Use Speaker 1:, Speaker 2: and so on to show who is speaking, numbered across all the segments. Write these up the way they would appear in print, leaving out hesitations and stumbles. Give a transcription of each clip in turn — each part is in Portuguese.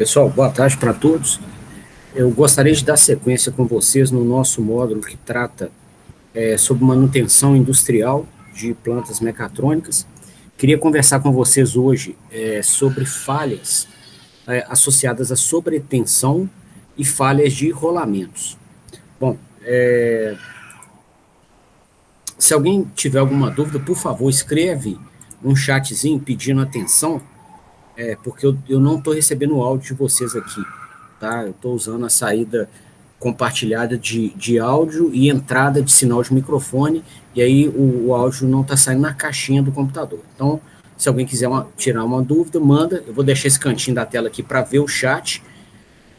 Speaker 1: Pessoal, boa tarde para todos. Eu gostaria de dar sequência com vocês no nosso módulo que trata sobre manutenção industrial de plantas mecatrônicas. Queria conversar com vocês hoje sobre falhas associadas à sobretensão e falhas de rolamentos. Bom, se alguém tiver alguma dúvida, por favor, escreve um chatzinho pedindo atenção, porque eu não estou recebendo o áudio de vocês aqui, tá? Eu estou usando a saída compartilhada de áudio e entrada de sinal de microfone, e aí o áudio não está saindo na caixinha do computador. Então, se alguém quiser tirar uma dúvida, manda. Eu vou deixar esse cantinho da tela aqui para ver o chat,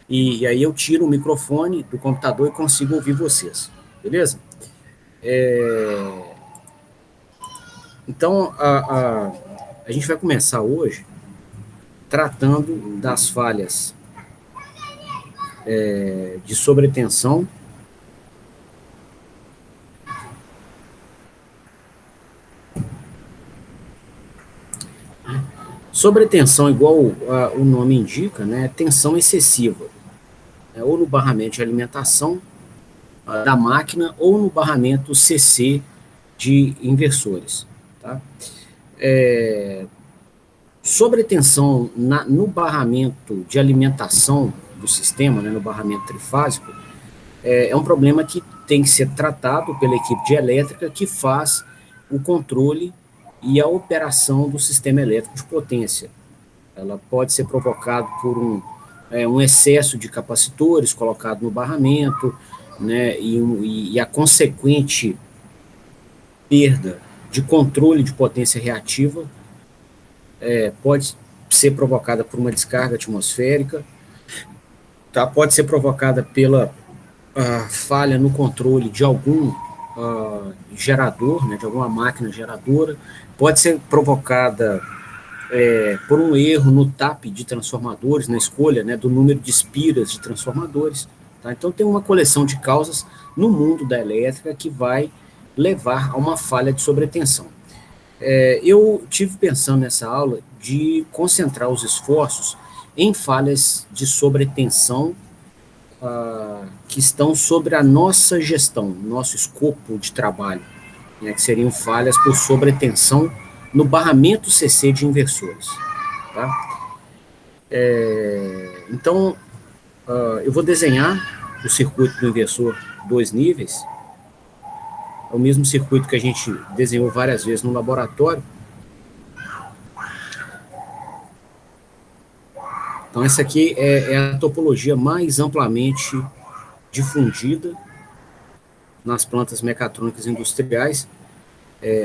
Speaker 1: e aí eu tiro o microfone do computador e consigo ouvir vocês, beleza? Então, a gente vai começar hoje tratando das falhas de sobretensão Sobretensão, igual o nome indica, né, tensão excessiva, ou no barramento de alimentação da máquina ou no barramento CC de inversores. Tá? Sobretensão no barramento de alimentação do sistema, né, no barramento trifásico, é um problema que tem que ser tratado pela equipe de elétrica que faz o controle e a operação do sistema elétrico de potência. Ela pode ser provocada por um excesso de capacitores colocado no barramento, né, e a consequente perda de controle de potência reativa pode ser provocada por uma descarga atmosférica, tá? Pode ser provocada pela falha no controle de algum gerador, né, de alguma máquina geradora, pode ser provocada por um erro no TAP de transformadores, na escolha, né, do número de espiras de transformadores. Tá? Então, tem uma coleção de causas no mundo da elétrica que vai levar a uma falha de sobretensão. Eu tive pensando nessa aula de concentrar os esforços em falhas de sobretensão que estão sobre a nossa gestão, nosso escopo de trabalho, né, que seriam falhas por sobretensão no barramento CC de inversores. Tá? Então, eu vou desenhar o circuito do inversor 2 níveis, é o mesmo circuito que a gente desenhou várias vezes no laboratório. Então, essa aqui é a topologia mais amplamente difundida nas plantas mecatrônicas industriais.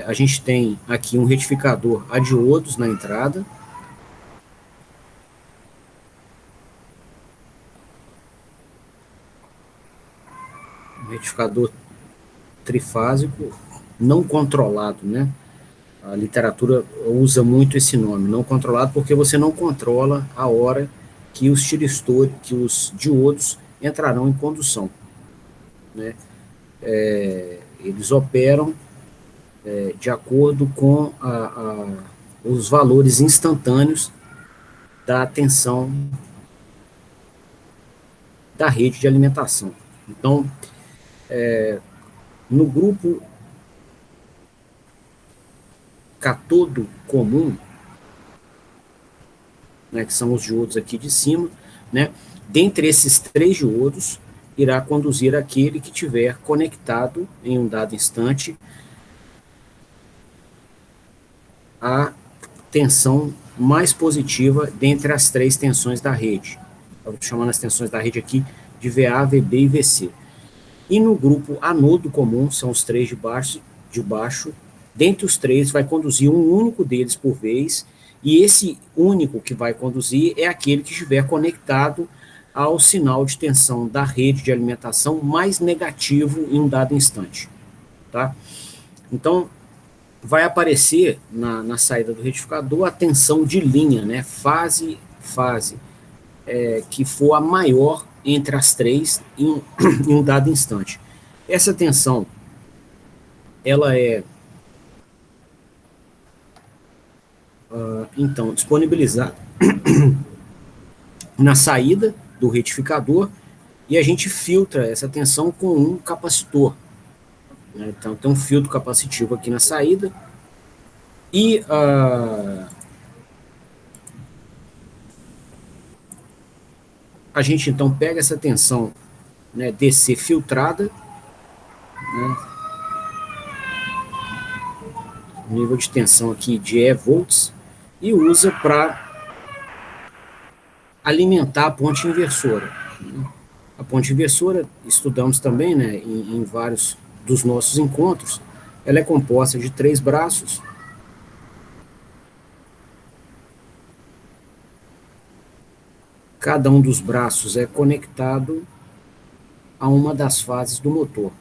Speaker 1: A gente tem aqui um retificador a diodos na entrada, um retificador trifásico não controlado, né? A literatura usa muito esse nome, não controlado, porque você não controla a hora que os tiristores, que os diodos entrarão em condução, né? Eles operam de acordo com os valores instantâneos da tensão da rede de alimentação. Então, no grupo catodo comum, né, que são os diodos aqui de cima, né, dentre esses 3 diodos, irá conduzir aquele que tiver conectado em um dado instante a tensão mais positiva dentre as 3 tensões da rede. Eu estou chamando as tensões da rede aqui de VA, VB e VC. E no grupo anodo comum, são os 3 de baixo, dentre os 3 vai conduzir um único deles por vez, e esse único que vai conduzir é aquele que estiver conectado ao sinal de tensão da rede de alimentação mais negativo em um dado instante. Tá? Então, vai aparecer na saída do retificador a tensão de linha, né, fase, que for a maior entre as 3 em um dado instante. Essa tensão, ela é, então, disponibilizada na saída do retificador e a gente filtra essa tensão com um capacitor, né? Então, tem um filtro capacitivo aqui na saída e a gente então pega essa tensão, né, DC filtrada, né, nível de tensão aqui de E volts, e usa para alimentar a ponte inversora. A ponte inversora, estudamos também, né, em vários dos nossos encontros, ela é composta de 3 braços. Cada um dos braços é conectado a uma das fases do motor.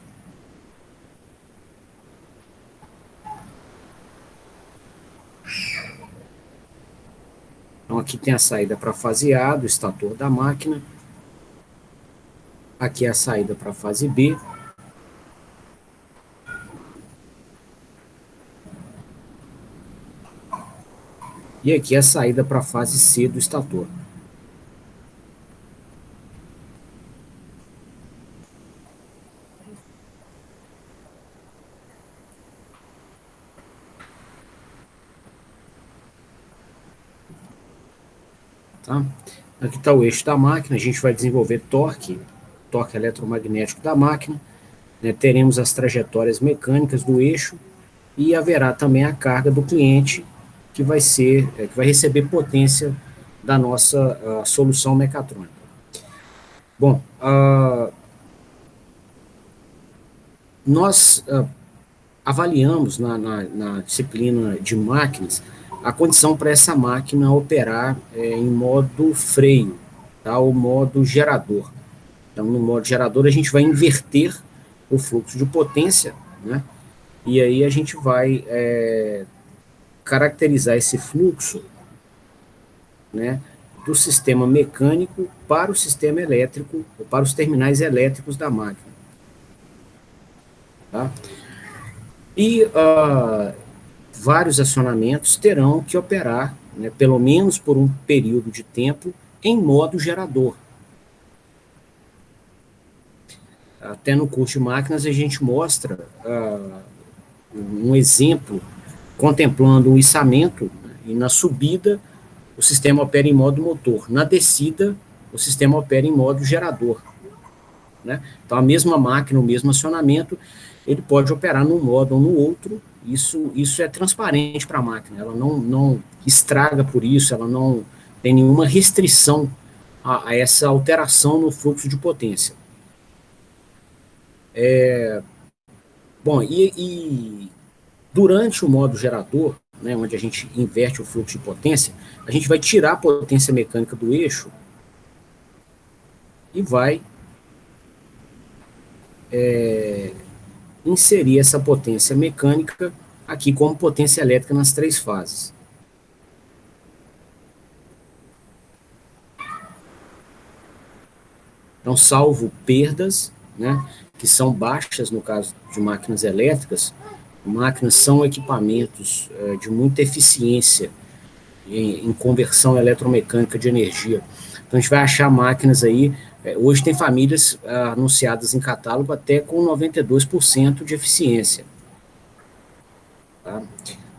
Speaker 1: Então, aqui tem a saída para a fase A do estator da máquina. Aqui é a saída para a fase B. E aqui é a saída para a fase C do estator. Tá? Aqui está o eixo da máquina, a gente vai desenvolver torque eletromagnético da máquina, né? Teremos as trajetórias mecânicas do eixo e haverá também a carga do cliente, que vai receber potência da nossa solução mecatrônica. Bom, nós avaliamos na disciplina de máquinas a condição para essa máquina operar em modo freio, tá? Ou modo gerador. Então, no modo gerador, a gente vai inverter o fluxo de potência, né? E aí a gente vai caracterizar esse fluxo, né, do sistema mecânico para o sistema elétrico, ou para os terminais elétricos da máquina. Tá? E vários acionamentos terão que operar, né, pelo menos por um período de tempo, em modo gerador. Até no curso de máquinas a gente mostra um exemplo contemplando o içamento, né, e na subida o sistema opera em modo motor, na descida o sistema opera em modo gerador. Né? Então a mesma máquina, o mesmo acionamento, ele pode operar num modo ou no outro. Isso é transparente para a máquina, ela não estraga por isso, ela não tem nenhuma restrição a essa alteração no fluxo de potência. Bom, e durante o modo gerador, né, onde a gente inverte o fluxo de potência, a gente vai tirar a potência mecânica do eixo e vai inserir essa potência mecânica aqui como potência elétrica nas 3 fases. Então, salvo perdas, né, que são baixas no caso de máquinas elétricas, máquinas são equipamentos de muita eficiência em conversão eletromecânica de energia. Então, a gente vai achar máquinas aí, hoje tem famílias anunciadas em catálogo até com 92% de eficiência. Tá?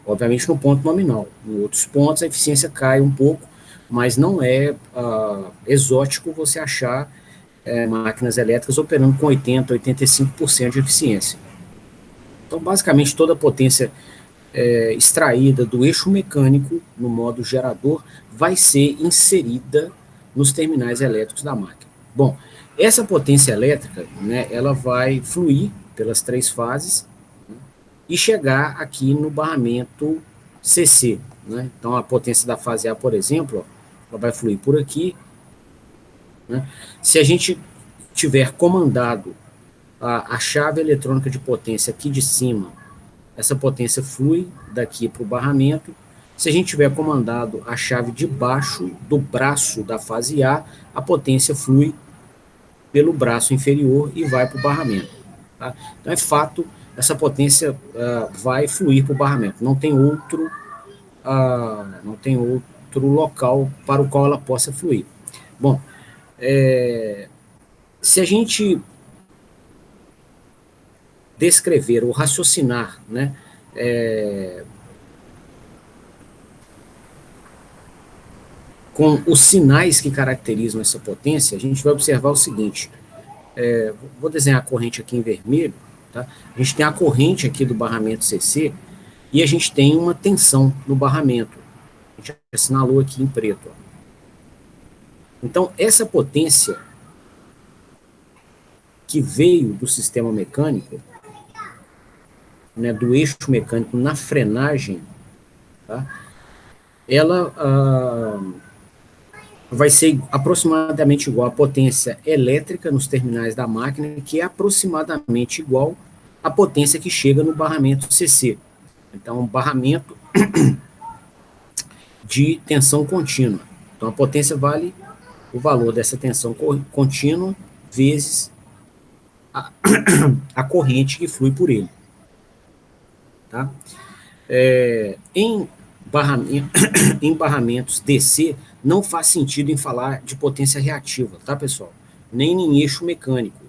Speaker 1: Obviamente no ponto nominal. Em outros pontos a eficiência cai um pouco, mas não é exótico você achar máquinas elétricas operando com 80%, 85% de eficiência. Então, basicamente, toda a potência extraída do eixo mecânico no modo gerador vai ser inserida nos terminais elétricos da máquina. Bom, essa potência elétrica, né, ela vai fluir pelas 3 fases, né, e chegar aqui no barramento CC. Né? Então, a potência da fase A, por exemplo, ela vai fluir por aqui. Né? Se a gente tiver comandado a chave eletrônica de potência aqui de cima, essa potência flui daqui para o barramento. Se a gente tiver comandado a chave de baixo do braço da fase A potência flui pelo braço inferior e vai para o barramento. Tá? Então, é fato, essa potência vai fluir para o barramento. Não tem outro local para o qual ela possa fluir. Bom, se a gente descrever ou raciocinar, né, com os sinais que caracterizam essa potência, a gente vai observar o seguinte, vou desenhar a corrente aqui em vermelho, tá? A gente tem a corrente aqui do barramento CC e a gente tem uma tensão no barramento. A gente assinalou aqui em preto. Ó. Então, essa potência que veio do sistema mecânico, né, do eixo mecânico na frenagem, tá? Ela vai ser aproximadamente igual à potência elétrica nos terminais da máquina, que é aproximadamente igual à potência que chega no barramento CC. Então, um barramento de tensão contínua. Então, a potência vale o valor dessa tensão contínua vezes a corrente que flui por ele. Tá? Em barramentos DC, não faz sentido em falar de potência reativa, tá, pessoal? Nem em eixo mecânico.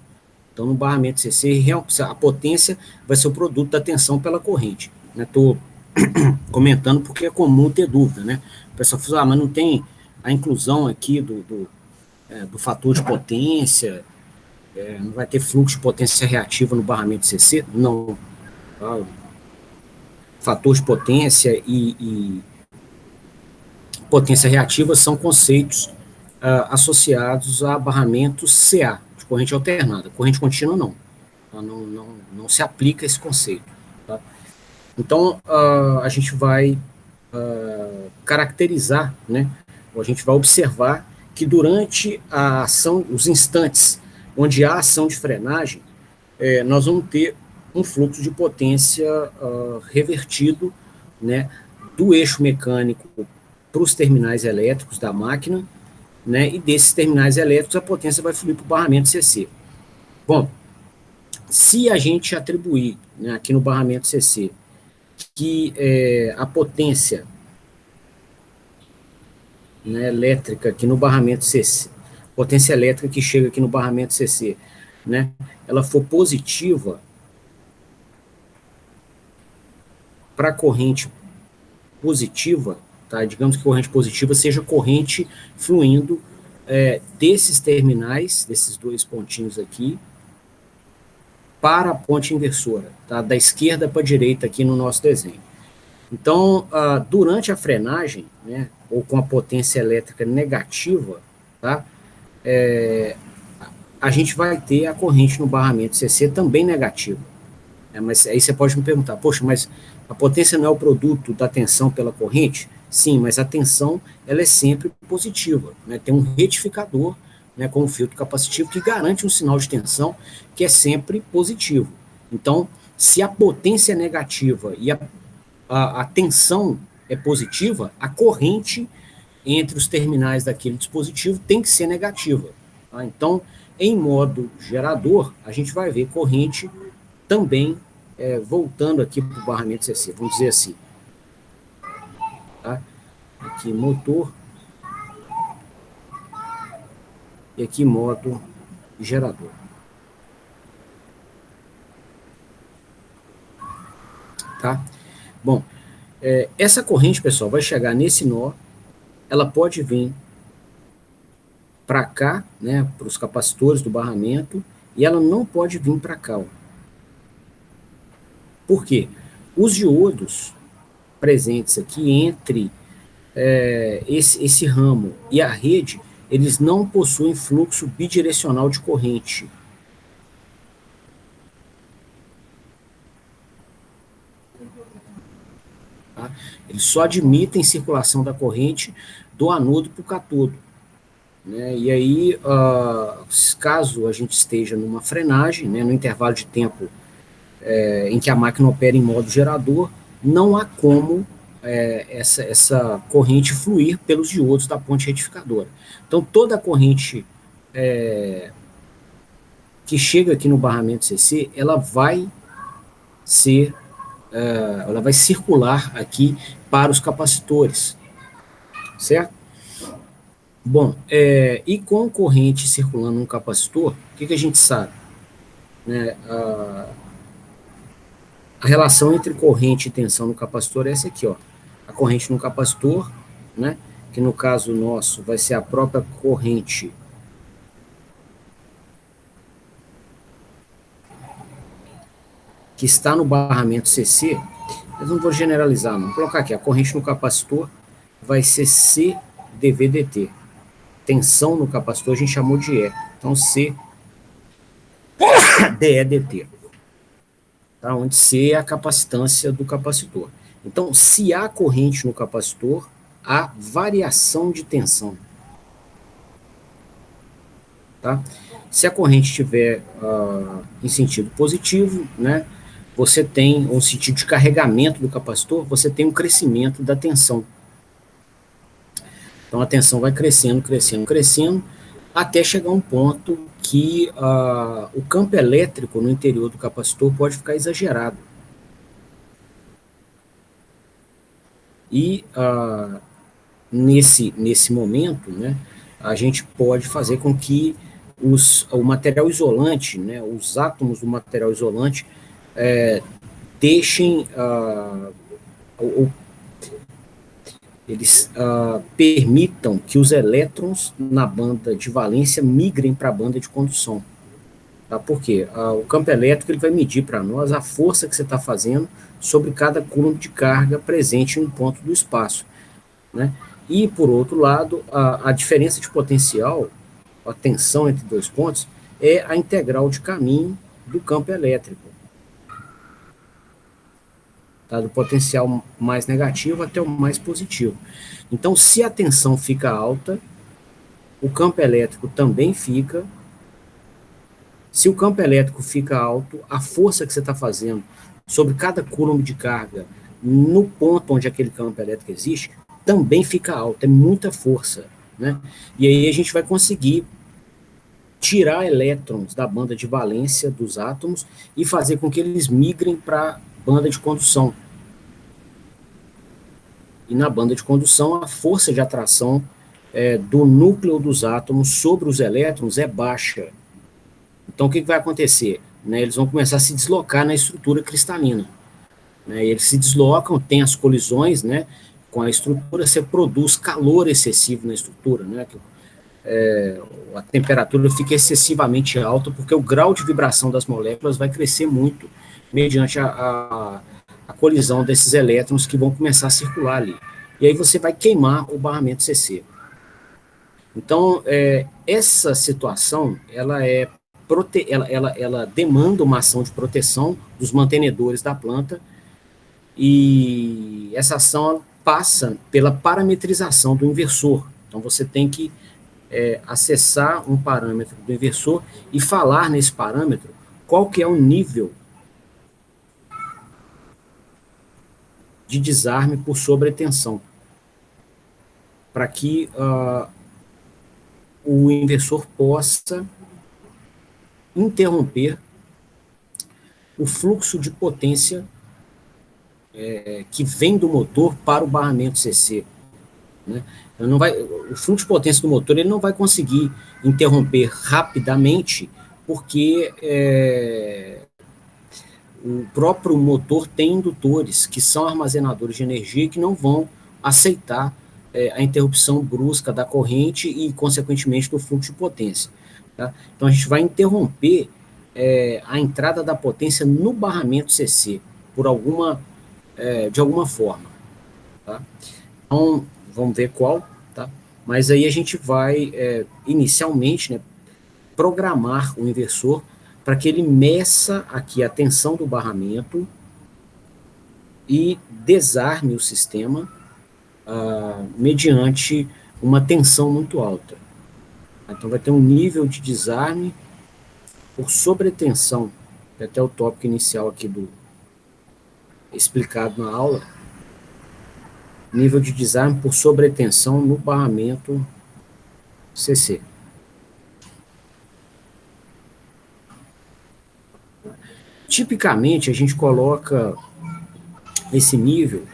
Speaker 1: Então, no barramento CC, a potência vai ser o produto da tensão pela corrente. Estou comentando porque é comum ter dúvida, né? O pessoal fala, mas não tem a inclusão aqui do fator de potência, não vai ter fluxo de potência reativa no barramento CC? Não. Tá? Fator de potência e potência reativa são conceitos associados a barramentos CA, de corrente alternada. Corrente contínua, não. Tá? Não se aplica esse conceito. Tá? Então, a gente vai caracterizar, né? Ou a gente vai observar que durante a ação, os instantes onde há ação de frenagem, nós vamos ter um fluxo de potência revertido, né, do eixo mecânico para os terminais elétricos da máquina, né, e desses terminais elétricos a potência vai fluir para o barramento CC. Bom, se a gente atribuir, né, aqui no barramento CC que a potência, né, elétrica aqui no barramento CC, potência elétrica que chega aqui no barramento CC, né, ela for positiva para corrente positiva, tá? Digamos que corrente positiva seja corrente fluindo desses terminais, desses dois pontinhos aqui, para a ponte inversora, tá? Da esquerda para a direita aqui no nosso desenho. Então, durante a frenagem, né, ou com a potência elétrica negativa, tá? A gente vai ter a corrente no barramento CC também negativa. Mas aí você pode me perguntar, poxa, mas a potência não é o produto da tensão pela corrente? Sim, mas a tensão ela é sempre positiva. Né? Tem um retificador, né, com um filtro capacitivo que garante um sinal de tensão que é sempre positivo. Então, se a potência é negativa e a tensão é positiva, a corrente entre os terminais daquele dispositivo tem que ser negativa. Tá? Então, em modo gerador, a gente vai ver corrente também voltando aqui para o barramento CC, vamos dizer assim. Tá? Aqui motor e aqui modo gerador. Tá? Bom, essa corrente, pessoal, vai chegar nesse nó, ela pode vir para cá, né, para os capacitores do barramento, e ela não pode vir para cá. Ó. Por quê? Os diodos presentes aqui entre esse ramo e a rede, eles não possuem fluxo bidirecional de corrente. Tá? Eles só admitem circulação da corrente do anodo para o catodo. Né? E aí, caso a gente esteja numa frenagem, né, no intervalo de tempo em que a máquina opera em modo gerador, não há como essa corrente fluir pelos diodos da ponte retificadora. Então, toda a corrente que chega aqui no barramento CC, ela vai circular aqui para os capacitores, certo? Bom, e com corrente circulando no capacitor, o que a gente sabe? Né? A relação entre corrente e tensão no capacitor é essa aqui, ó. A corrente no capacitor, né? Que no caso nosso vai ser a própria corrente que está no barramento CC. Mas não vou generalizar, não. Vou colocar aqui, a corrente no capacitor vai ser CdVdt. Tensão no capacitor a gente chamou de E. Então, CdEdt. Tá? Onde C é a capacitância do capacitor. Então, se há corrente no capacitor, há variação de tensão. Tá? Se a corrente estiver em sentido positivo, né, você tem um sentido de carregamento do capacitor, você tem um crescimento da tensão. Então a tensão vai crescendo, crescendo, crescendo, até chegar a um ponto que o campo elétrico no interior do capacitor pode ficar exagerado. E nesse momento, né, a gente pode fazer com que o material isolante, né, os átomos do material isolante, deixem, eles permitam que os elétrons na banda de valência migrem para a banda de condução. Tá? Por quê? O campo elétrico ele vai medir para nós a força que você está fazendo sobre cada coulomb de carga presente em um ponto do espaço. Né? E, por outro lado, a diferença de potencial, a tensão entre dois pontos, é a integral de caminho do campo elétrico. Tá? Do potencial mais negativo até o mais positivo. Então, se a tensão fica alta, o campo elétrico também fica. Se o campo elétrico fica alto, a força que você está fazendo sobre cada coulomb de carga no ponto onde aquele campo elétrico existe, também fica alta, é muita força. Né? E aí a gente vai conseguir tirar elétrons da banda de valência dos átomos e fazer com que eles migrem para a banda de condução. E na banda de condução, a força de atração do núcleo dos átomos sobre os elétrons é baixa. Então, o que vai acontecer? Né, eles vão começar a se deslocar na estrutura cristalina. Né, eles se deslocam, tem as colisões, né, com a estrutura, você produz calor excessivo na estrutura, né, a temperatura fica excessivamente alta, porque o grau de vibração das moléculas vai crescer muito, mediante a colisão desses elétrons que vão começar a circular ali. E aí você vai queimar o barramento CC. Então, essa situação, ela demanda uma ação de proteção dos mantenedores da planta, e essa ação passa pela parametrização do inversor. Então, você tem que acessar um parâmetro do inversor e falar nesse parâmetro qual que é o nível de desarme por sobretensão, para que o inversor possa interromper o fluxo de potência que vem do motor para o barramento CC. Né? O fluxo de potência do motor ele não vai conseguir interromper rapidamente, porque o próprio motor tem indutores, que são armazenadores de energia e que não vão aceitar a interrupção brusca da corrente e, consequentemente, do fluxo de potência. Tá? Então, a gente vai interromper a entrada da potência no barramento CC, de alguma forma. Tá? Então, vamos ver qual, tá? Mas aí a gente vai, inicialmente, né, programar o inversor para que ele meça aqui a tensão do barramento e desarme o sistema mediante uma tensão muito alta. Então vai ter um nível de desarme por sobretensão, que é até o tópico inicial aqui explicado na aula, nível de desarme por sobretensão no barramento CC. Tipicamente, a gente coloca esse nível,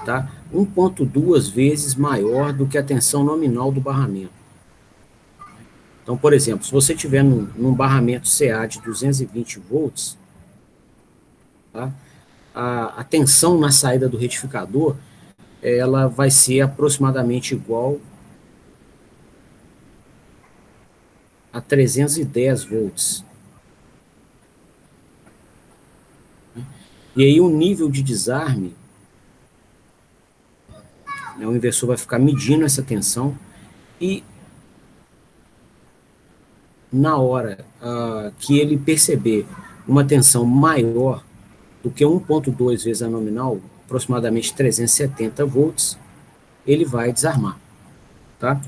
Speaker 1: tá, 1,2 vezes maior do que a tensão nominal do barramento. Então, por exemplo, se você tiver num barramento CA de 220 volts, tá? A tensão na saída do retificador, ela vai ser aproximadamente igual a 310 volts. E aí o nível de desarme, né, o inversor vai ficar medindo essa tensão e na hora que ele perceber uma tensão maior do que 1,2 vezes a nominal, aproximadamente 370 volts, ele vai desarmar, tá?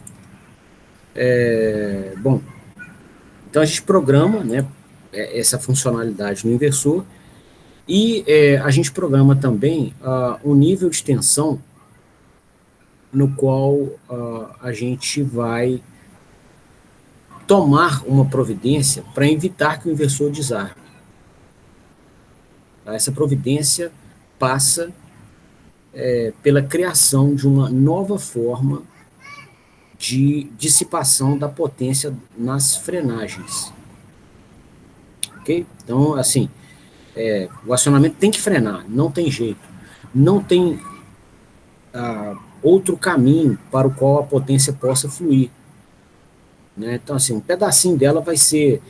Speaker 1: Bom, então a gente programa, né, essa funcionalidade no inversor e a gente programa também o nível de tensão no qual a gente vai tomar uma providência para evitar que o inversor desarme. Tá? Essa providência passa pela criação de uma nova forma de dissipação da potência nas frenagens. Ok? Então, assim, o acionamento tem que frenar, não tem jeito. Não tem outro caminho para o qual a potência possa fluir. Né? Então, assim, um pedacinho dela vai ser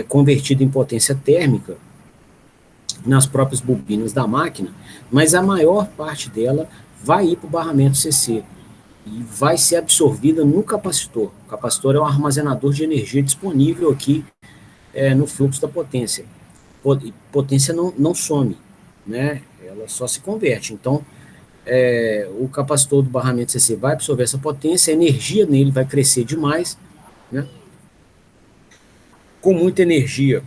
Speaker 1: convertido em potência térmica nas próprias bobinas da máquina, mas a maior parte dela vai ir para o barramento CC e vai ser absorvida no capacitor. O capacitor é um armazenador de energia disponível aqui no fluxo da potência. Potência não some, né? Ela só se converte. Então, o capacitor do barramento CC vai absorver essa potência, a energia nele vai crescer demais, né? Com muita energia,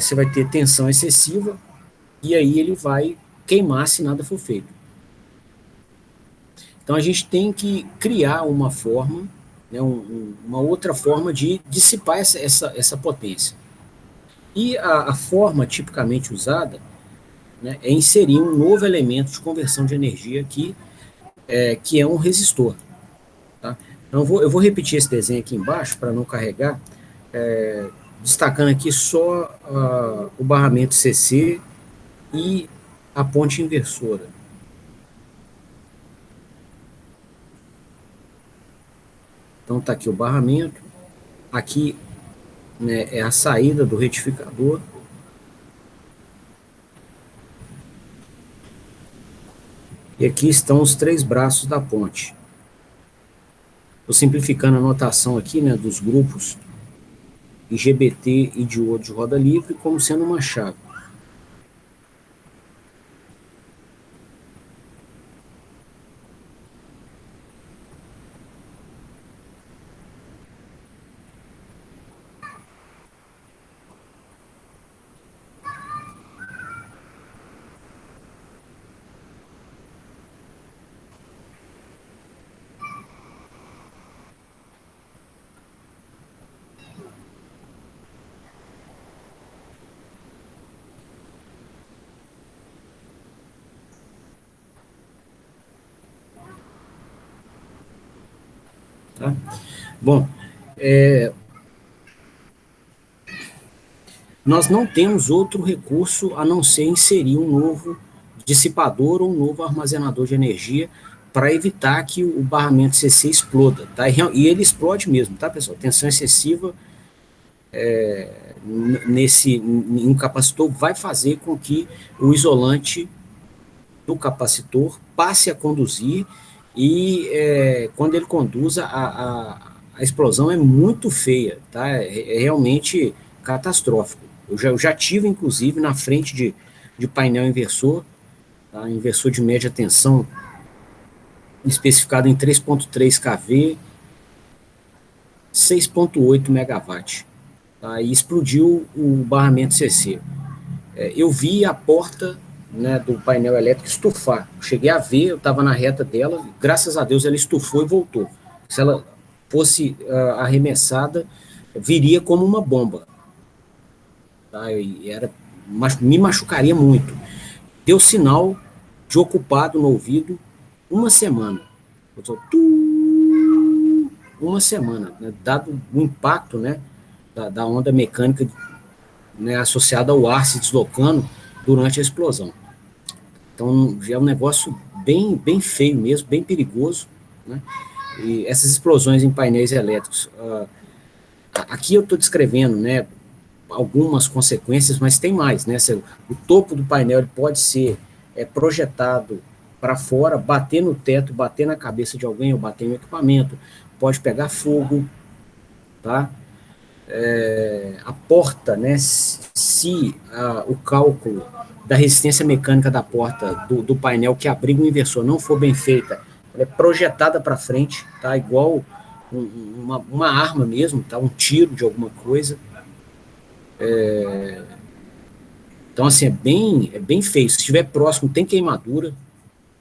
Speaker 1: você vai ter tensão excessiva, e aí ele vai queimar se nada for feito. Então a gente tem que criar uma forma, né, uma outra forma de dissipar essa potência. E a forma tipicamente usada, né, é inserir um novo elemento de conversão de energia aqui, que é um resistor. Tá? Então eu vou repetir esse desenho aqui embaixo para não carregar, destacando aqui só o barramento CC e a ponte inversora. Então está aqui o barramento, aqui, né, é a saída do retificador, e aqui estão os três braços da ponte. Estou simplificando a notação aqui, né, dos grupos IGBT e diodo de roda livre como sendo uma chave. Tá? Bom, nós não temos outro recurso a não ser inserir um novo dissipador ou um novo armazenador de energia para evitar que o barramento CC exploda. Tá? E ele explode mesmo, tá, pessoal? Tensão excessiva em um capacitor vai fazer com que o isolante do capacitor passe a conduzir e quando ele conduz, a explosão é muito feia, tá? É realmente catastrófico. Eu já tive, inclusive, na frente de painel inversor, tá? Inversor de média tensão, especificado em 3.3 kV, 6.8 megawatt, tá? E explodiu o barramento CC. Eu vi a porta, né, do painel elétrico estufar. Cheguei a ver, eu estava na reta dela, graças a Deus ela estufou e voltou. Se ela fosse arremessada, viria como uma bomba. Tá? Me machucaria muito. Deu sinal de ocupado no ouvido uma semana. Eu tô, uma semana, né, dado o impacto, né, da onda mecânica, né, associada ao ar se deslocando durante a explosão. Então, já é um negócio bem feio mesmo, bem perigoso, né? E essas explosões em painéis elétricos, aqui eu estou descrevendo, né, algumas consequências, mas tem mais, né? O topo do painel ele pode ser projetado para fora, bater no teto, bater na cabeça de alguém ou bater no equipamento, pode pegar fogo, tá? A porta, né, se o cálculo da resistência mecânica da porta do painel que abriga o inversor não for bem feita, ela é projetada para frente, tá? Igual uma arma mesmo, tá? Um tiro de alguma coisa. Então, assim, é bem feio. Se estiver próximo, tem queimadura,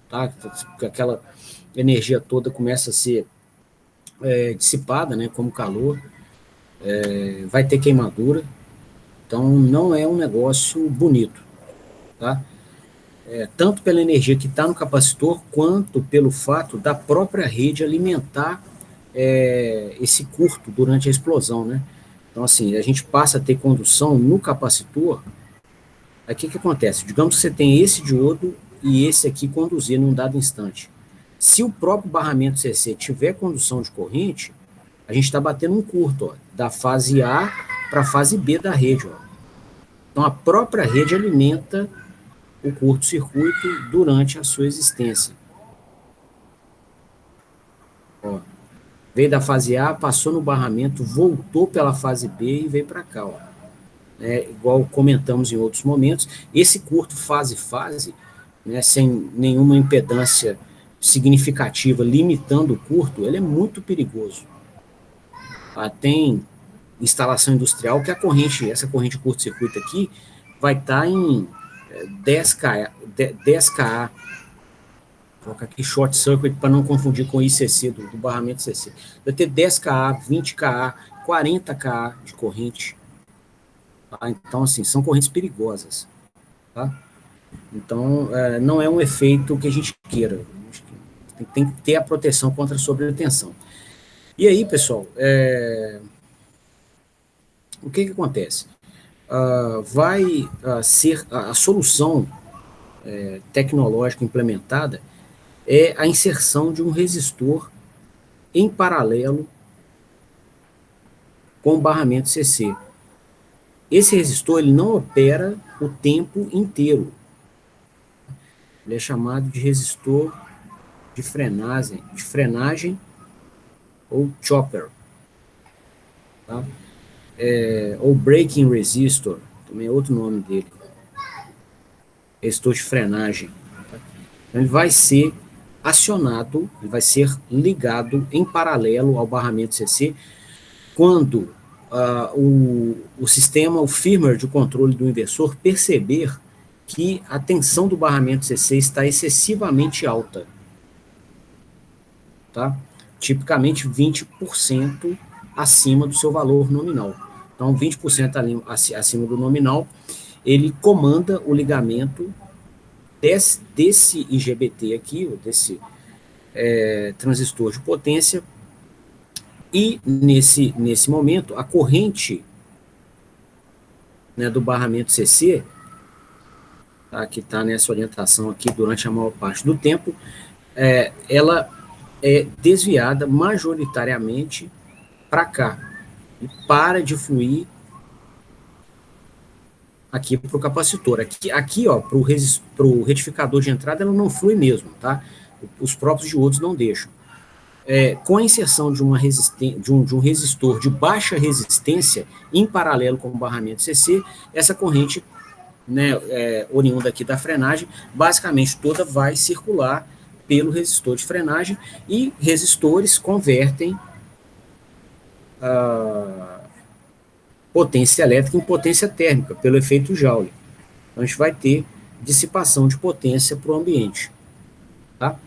Speaker 1: tá? Porque aquela energia toda começa a ser dissipada, né, como calor, vai ter queimadura. Então, não é um negócio bonito, tá? Tanto pela energia que está no capacitor, quanto pelo fato da própria rede alimentar esse curto durante a explosão, né? Então, assim, a gente passa a ter condução no capacitor. Aí o que acontece? Digamos que você tem esse diodo e esse aqui conduzir num dado instante. Se o próprio barramento CC tiver condução de corrente, a gente está batendo um curto, ó, da fase A para a fase B da rede. Ó. Então, a própria rede alimenta o curto-circuito durante a sua existência. Ó, veio da fase A, passou no barramento, voltou pela fase B e veio para cá. Ó. Igual comentamos em outros momentos, esse curto fase-fase, né, sem nenhuma impedância significativa limitando o curto, ele é muito perigoso. Tem instalação industrial que essa corrente curto-circuito aqui vai estar em 10 kA, vou colocar aqui short circuit para não confundir com ICC, do barramento CC. Vai ter 10 kA, 20 kA, 40 kA de corrente. Tá? Então, assim, são correntes perigosas. Tá? Então, não é um efeito que a gente queira. Tem que ter a proteção contra a sobretensão. E aí, pessoal, o que acontece? Vai ser a solução tecnológica implementada é a inserção de um resistor em paralelo com o barramento CC. Esse resistor ele não opera o tempo inteiro. Ele é chamado de resistor de frenagem ou chopper. Tá? Ou braking resistor, também é outro nome dele. Resistor de frenagem. Tá? Então, ele vai ser acionado, ele vai ser ligado em paralelo ao barramento CC quando o sistema, o firmware de controle do inversor perceber que a tensão do barramento CC está excessivamente alta. Tá? Tipicamente 20% acima do seu valor nominal. Então, 20% acima do nominal, ele comanda o ligamento desse IGBT aqui, ou desse transistor de potência, e nesse momento, a corrente, né, do barramento CC, tá, que está nessa orientação aqui durante a maior parte do tempo, ela é desviada majoritariamente para cá e para de fluir aqui para o capacitor. Aqui ó, para o retificador de entrada, ela não flui mesmo, tá? Os próprios diodos não deixam. Com a inserção de um resistor de baixa resistência em paralelo com o barramento CC, essa corrente, né, oriunda aqui da frenagem, basicamente toda vai circular pelo resistor de frenagem, e resistores convertem a potência elétrica em potência térmica, pelo efeito Joule. Então, a gente vai ter dissipação de potência para o ambiente. Tá?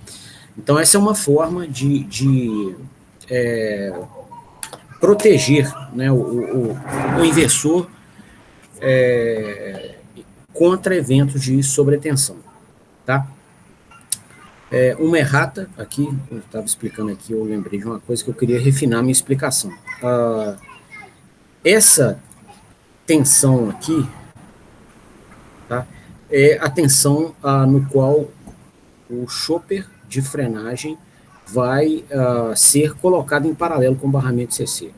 Speaker 1: Então, essa é uma forma de proteger, né, o inversor contra eventos de sobretensão. Tá? Uma errata, aqui, eu estava explicando aqui, eu lembrei de uma coisa que eu queria refinar minha explicação. Essa tensão aqui, tá, é a tensão no qual o chopper de frenagem vai ser colocado em paralelo com o barramento CC.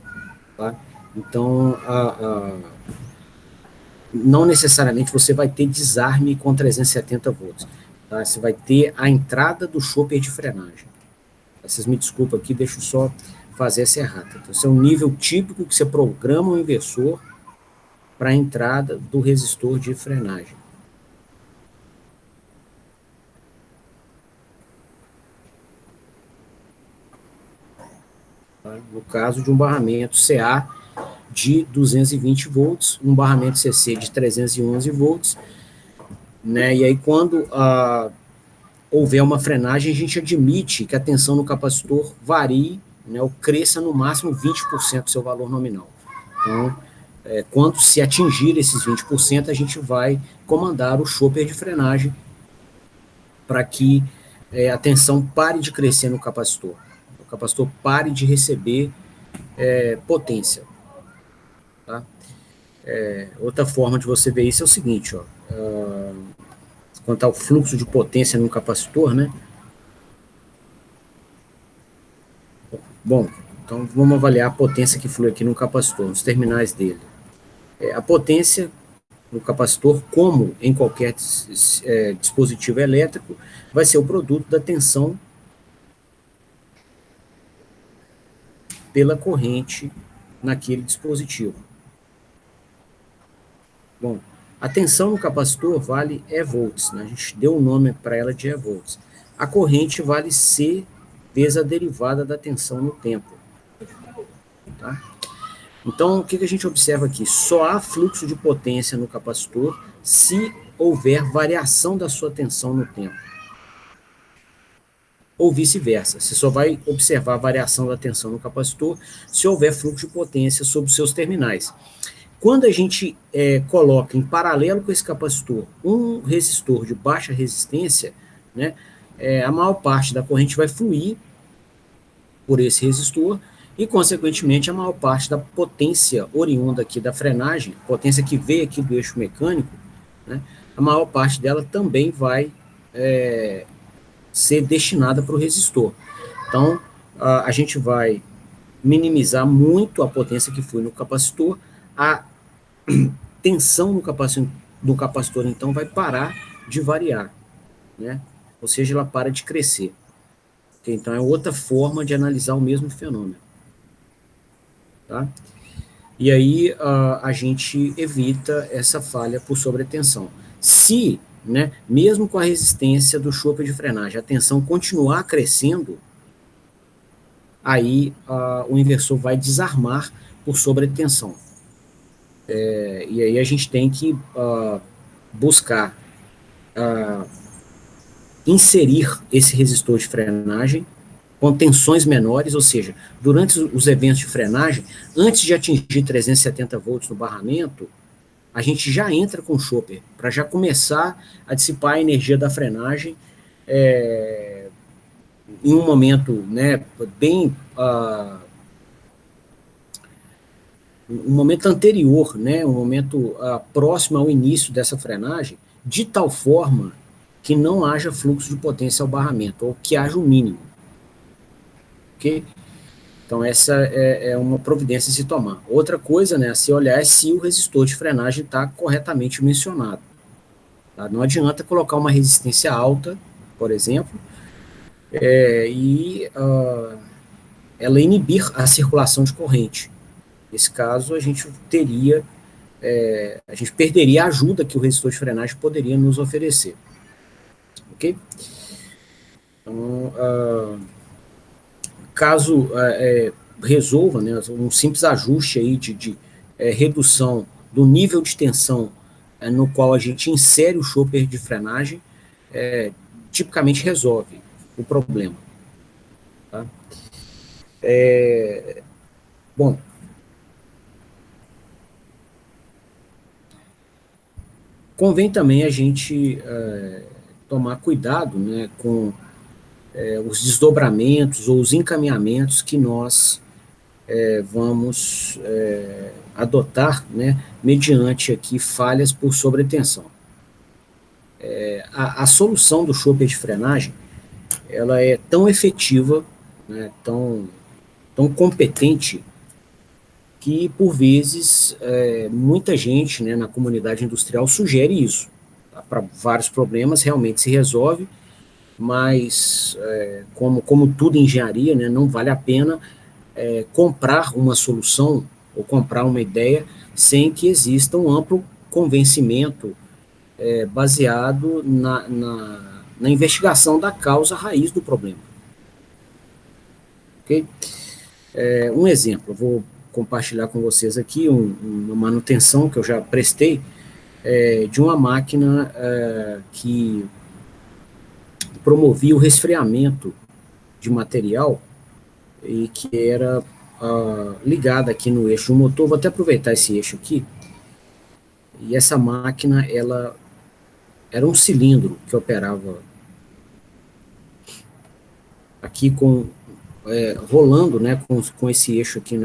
Speaker 1: Tá? Então, não necessariamente você vai ter desarme com 370 volts. Tá? Você vai ter a entrada do chopper de frenagem. Vocês me desculpem aqui, deixa eu só fazer essa errata. Então, esse é um nível típico que você programa o inversor para a entrada do resistor de frenagem. Tá? No caso de um barramento CA de 220 volts, um barramento CC de 311 volts, né? E aí quando houver uma frenagem, a gente admite que a tensão no capacitor varie, né, ou cresça no máximo 20% do seu valor nominal. Então, quando se atingir esses 20%, a gente vai comandar o chopper de frenagem para que a tensão pare de crescer no capacitor. O capacitor pare de receber potência. Tá? Outra forma de você ver isso é o seguinte, ó, quanto ao fluxo de potência no capacitor, né? Bom, então vamos avaliar a potência que flui aqui no capacitor, nos terminais dele. A potência no capacitor, como em qualquer dispositivo elétrico, vai ser o produto da tensão pela corrente naquele dispositivo. Bom, a tensão no capacitor vale E volts, né? A gente deu o nome para ela de E volts. A corrente vale C vezes a derivada da tensão no tempo. Tá? Então, o que a gente observa aqui? Só há fluxo de potência no capacitor se houver variação da sua tensão no tempo. Ou vice-versa. Você só vai observar a variação da tensão no capacitor se houver fluxo de potência sobre os seus terminais. Quando a gente coloca em paralelo com esse capacitor um resistor de baixa resistência, né, a maior parte da corrente vai fluir por esse resistor e, consequentemente, a maior parte da potência oriunda aqui da frenagem, potência que veio aqui do eixo mecânico, né, a maior parte dela também vai ser destinada para o resistor. Então, a gente vai minimizar muito a potência que foi no capacitor, a tensão no capacitor, então, vai parar de variar, né? Ou seja, ela para de crescer. Então, é outra forma de analisar o mesmo fenômeno. Tá? E aí a gente evita essa falha por sobretensão. Se, né, mesmo com a resistência do chopper de frenagem, a tensão continuar crescendo, aí o inversor vai desarmar por sobretensão. E aí a gente tem que buscar inserir esse resistor de frenagem com tensões menores, ou seja, durante os eventos de frenagem, antes de atingir 370 volts no barramento, a gente já entra com o chopper, para já começar a dissipar a energia da frenagem em um momento, né, bem um momento anterior, né, um momento próximo ao início dessa frenagem, de tal forma que não haja fluxo de potência ao barramento, ou que haja o mínimo. Ok? Então, essa é uma providência a se tomar. Outra coisa, né, a se olhar é se o resistor de frenagem está corretamente mencionado. Tá? Não adianta colocar uma resistência alta, por exemplo, e ela inibir a circulação de corrente. Nesse caso, a gente perderia a ajuda que o resistor de frenagem poderia nos oferecer. Ok? Então, caso resolva, né, um simples ajuste aí de redução do nível de tensão no qual a gente insere o chopper de frenagem, tipicamente resolve o problema. Tá? Bom, convém também a gente tomar cuidado, né, com os desdobramentos ou os encaminhamentos que nós vamos adotar, né, mediante aqui falhas por sobretensão. A solução do chopper de frenagem, ela é tão efetiva, né, tão competente, que por vezes muita gente, né, na comunidade industrial sugere isso. Tá? Para vários problemas realmente se resolve, mas como tudo em engenharia, né, não vale a pena comprar uma solução ou comprar uma ideia sem que exista um amplo convencimento baseado na investigação da causa raiz do problema. Okay? Um exemplo, eu vou compartilhar com vocês aqui uma manutenção que eu já prestei de uma máquina que promovia o resfriamento de material e que era ligada aqui no eixo do motor. Vou até aproveitar esse eixo aqui. E essa máquina, ela era um cilindro que operava aqui rolando, né, com esse eixo aqui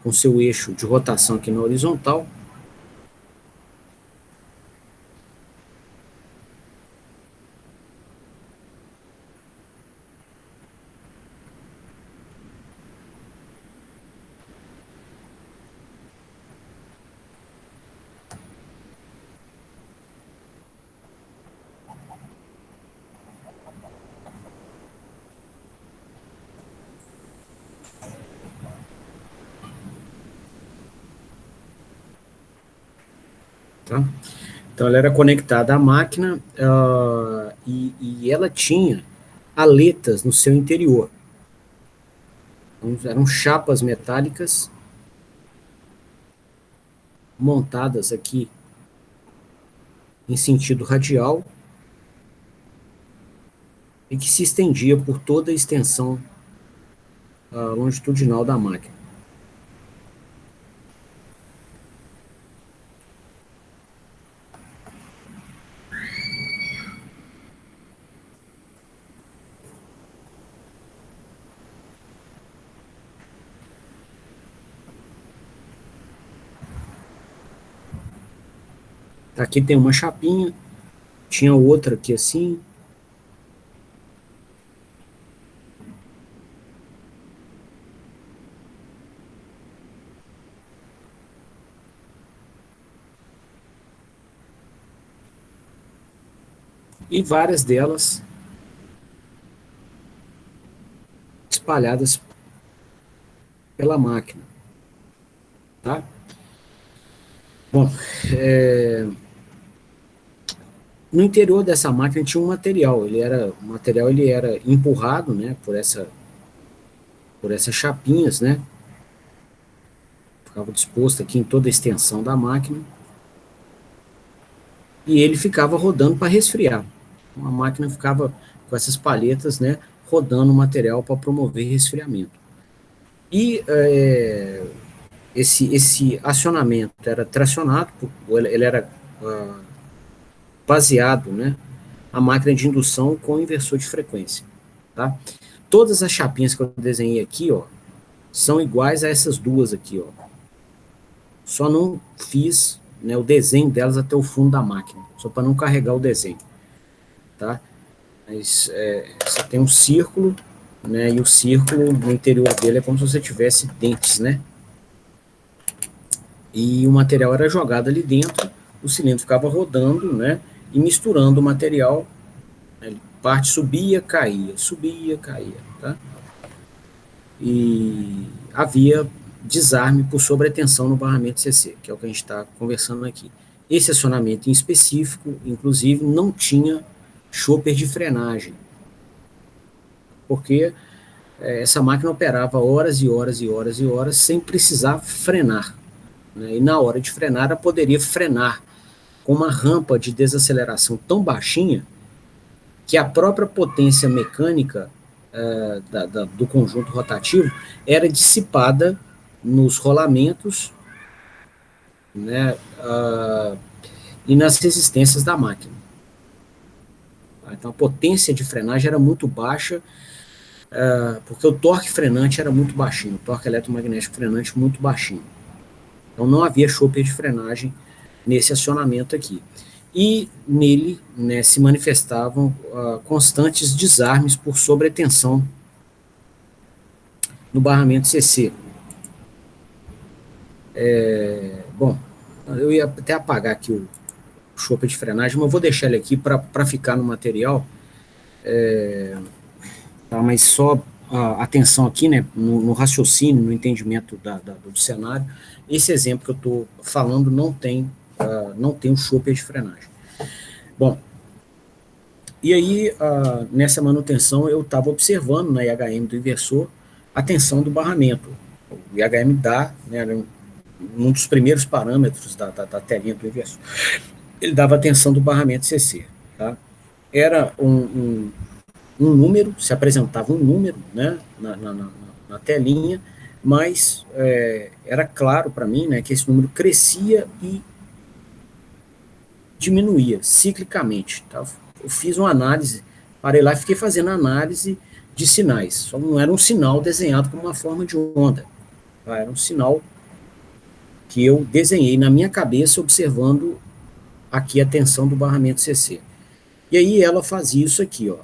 Speaker 1: com seu eixo de rotação aqui na horizontal. Tá? Então, ela era conectada à máquina e ela tinha aletas no seu interior. Então, eram chapas metálicas montadas aqui em sentido radial e que se estendia por toda a extensão longitudinal da máquina. Aqui tem uma chapinha, tinha outra aqui assim. E várias delas espalhadas pela máquina. Tá? Bom, no interior dessa máquina tinha um material. O material era empurrado, né, por essas chapinhas, né? Ficava disposto aqui em toda a extensão da máquina. E ele ficava rodando para resfriar. Então, a máquina ficava com essas palhetas, né, rodando o material para promover resfriamento. E esse acionamento era tracionado, ele era baseado, né, a máquina de indução com inversor de frequência. Tá? Todas as chapinhas que eu desenhei aqui, ó, são iguais a essas duas aqui, ó. Só não fiz, né, o desenho delas até o fundo da máquina, só para não carregar o desenho. Tá? Mas você tem um círculo, né, e o círculo no interior dele é como se você tivesse dentes, né? E o material era jogado ali dentro, o cilindro ficava rodando, né, e misturando o material, né, parte subia, caía, tá? E havia desarme por sobretensão no barramento CC, que é o que a gente está conversando aqui. Esse acionamento em específico, inclusive, não tinha chopper de frenagem, porque essa máquina operava horas e horas e horas e horas sem precisar frenar. Né? E na hora de frenar, ela poderia frenar com uma rampa de desaceleração tão baixinha que a própria potência mecânica do conjunto rotativo era dissipada nos rolamentos, né, e nas resistências da máquina. Então, a potência de frenagem era muito baixa, porque o torque frenante era muito baixinho, o torque eletromagnético frenante muito baixinho. Então, não havia chopper de frenagem nesse acionamento aqui. E nele, né, se manifestavam constantes desarmes por sobretensão no barramento CC. Bom, eu ia até apagar aqui o chopper de frenagem, mas eu vou deixar ele aqui para ficar no material. Tá, mas só atenção aqui, né, no raciocínio, no entendimento do cenário. Esse exemplo que eu estou falando não tem um chopper de frenagem. Bom, e aí, nessa manutenção, eu estava observando na IHM do inversor a tensão do barramento. O IHM dá, né, um dos primeiros parâmetros da telinha do inversor, ele dava a tensão do barramento CC. Tá? Era um número, se apresentava um número, né, na telinha, mas era claro para mim, né, que esse número crescia e diminuía ciclicamente. Tá? Eu fiz uma análise, parei lá e fiquei fazendo análise de sinais. Só não era um sinal desenhado como uma forma de onda. Tá? Era um sinal que eu desenhei na minha cabeça observando aqui a tensão do barramento CC. E aí ela fazia isso aqui, ó.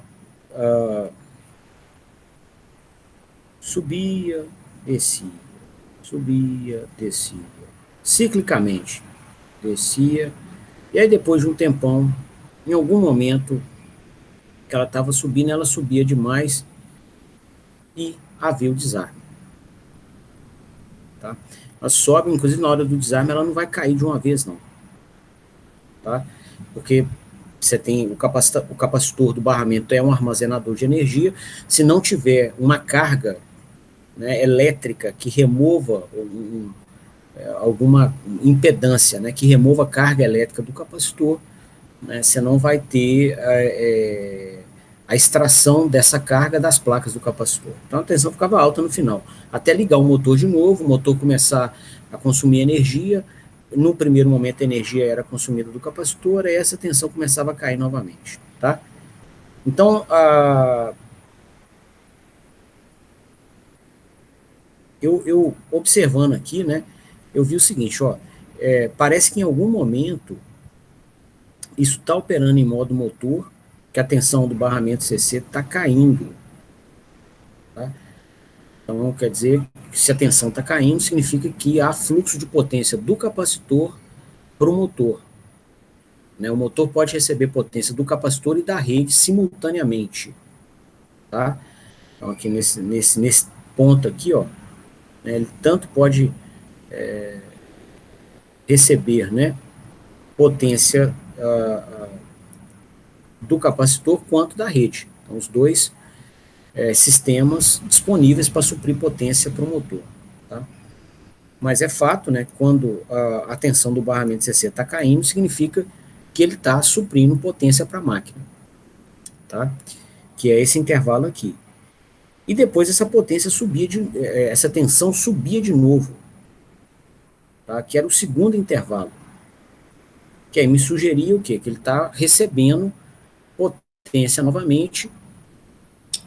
Speaker 1: Subia, descia, subia, descia. Ciclicamente, descia. E aí depois de um tempão, em algum momento que ela estava subindo, ela subia demais e havia o desarme. Tá? Ela sobe, inclusive na hora do desarme, ela não vai cair de uma vez, não. Tá? Porque você tem o capacitor do barramento é um armazenador de energia. Se não tiver uma carga, né, elétrica que remova alguma impedância, né, que remova a carga elétrica do capacitor, né, você não vai ter a extração dessa carga das placas do capacitor. Então a tensão ficava alta no final, até ligar o motor de novo, o motor começar a consumir energia. No primeiro momento a energia era consumida do capacitor, e essa tensão começava a cair novamente. Tá? Então, eu observando aqui, né, eu vi o seguinte, ó, parece que em algum momento isso está operando em modo motor, que a tensão do barramento CC está caindo. Tá? Então, quer dizer que se a tensão está caindo, significa que há fluxo de potência do capacitor para o motor. Né? O motor pode receber potência do capacitor e da rede simultaneamente. Tá? Então, aqui nesse ponto aqui, ó, né, ele tanto pode receber, né, potência do capacitor quanto da rede. Então, os dois sistemas disponíveis para suprir potência para o motor. Tá? Mas é fato, né, quando a tensão do barramento CC está caindo, significa que ele está suprindo potência para a máquina. Tá? Que é esse intervalo aqui. E depois essa potência subia, essa tensão subia de novo. Tá? Que era o segundo intervalo. Que aí me sugeria o quê? Que ele está recebendo potência novamente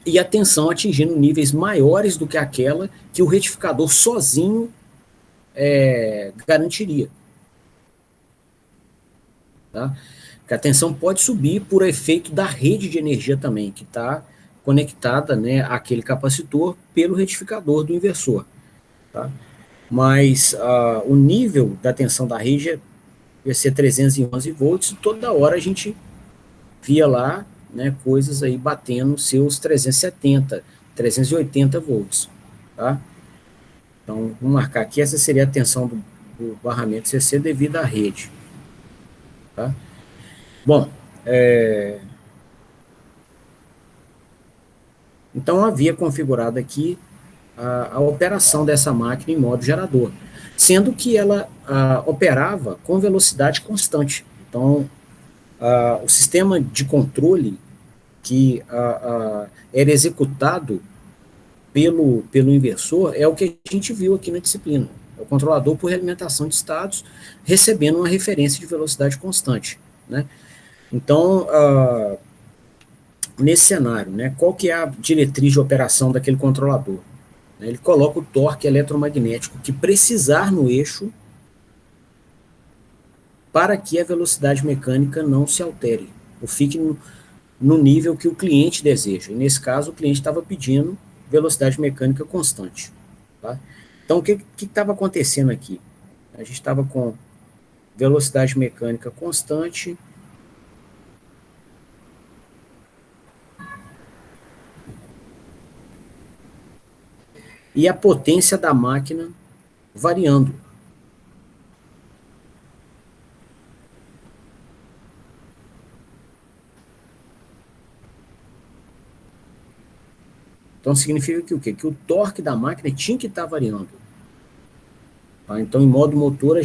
Speaker 1: e a tensão atingindo níveis maiores do que aquela que o retificador sozinho garantiria. Tá? Porque a tensão pode subir por efeito da rede de energia também, que está conectada, né, àquele capacitor pelo retificador do inversor. Tá? Mas o nível da tensão da rede ia ser 311 volts, e toda hora a gente via lá, né, coisas aí batendo seus 370, 380 volts. Tá? Então, vamos marcar aqui, essa seria a tensão do barramento CC devido à rede. Tá? Bom, então havia configurado aqui a operação dessa máquina em modo gerador, sendo que ela operava com velocidade constante. Então, o sistema de controle que era executado pelo inversor é o que a gente viu aqui na disciplina. É o controlador por realimentação de estados recebendo uma referência de velocidade constante. Né? Então, nesse cenário, né, qual que é a diretriz de operação daquele controlador? Ele coloca o torque eletromagnético que precisar no eixo para que a velocidade mecânica não se altere, ou fique no nível que o cliente deseja. E nesse caso, o cliente estava pedindo velocidade mecânica constante. Tá? Então, o que estava acontecendo aqui? A gente estava com velocidade mecânica constante e a potência da máquina variando. Então, significa que o quê? Que o torque da máquina tinha que estar variando. Tá? Então, em modo motor,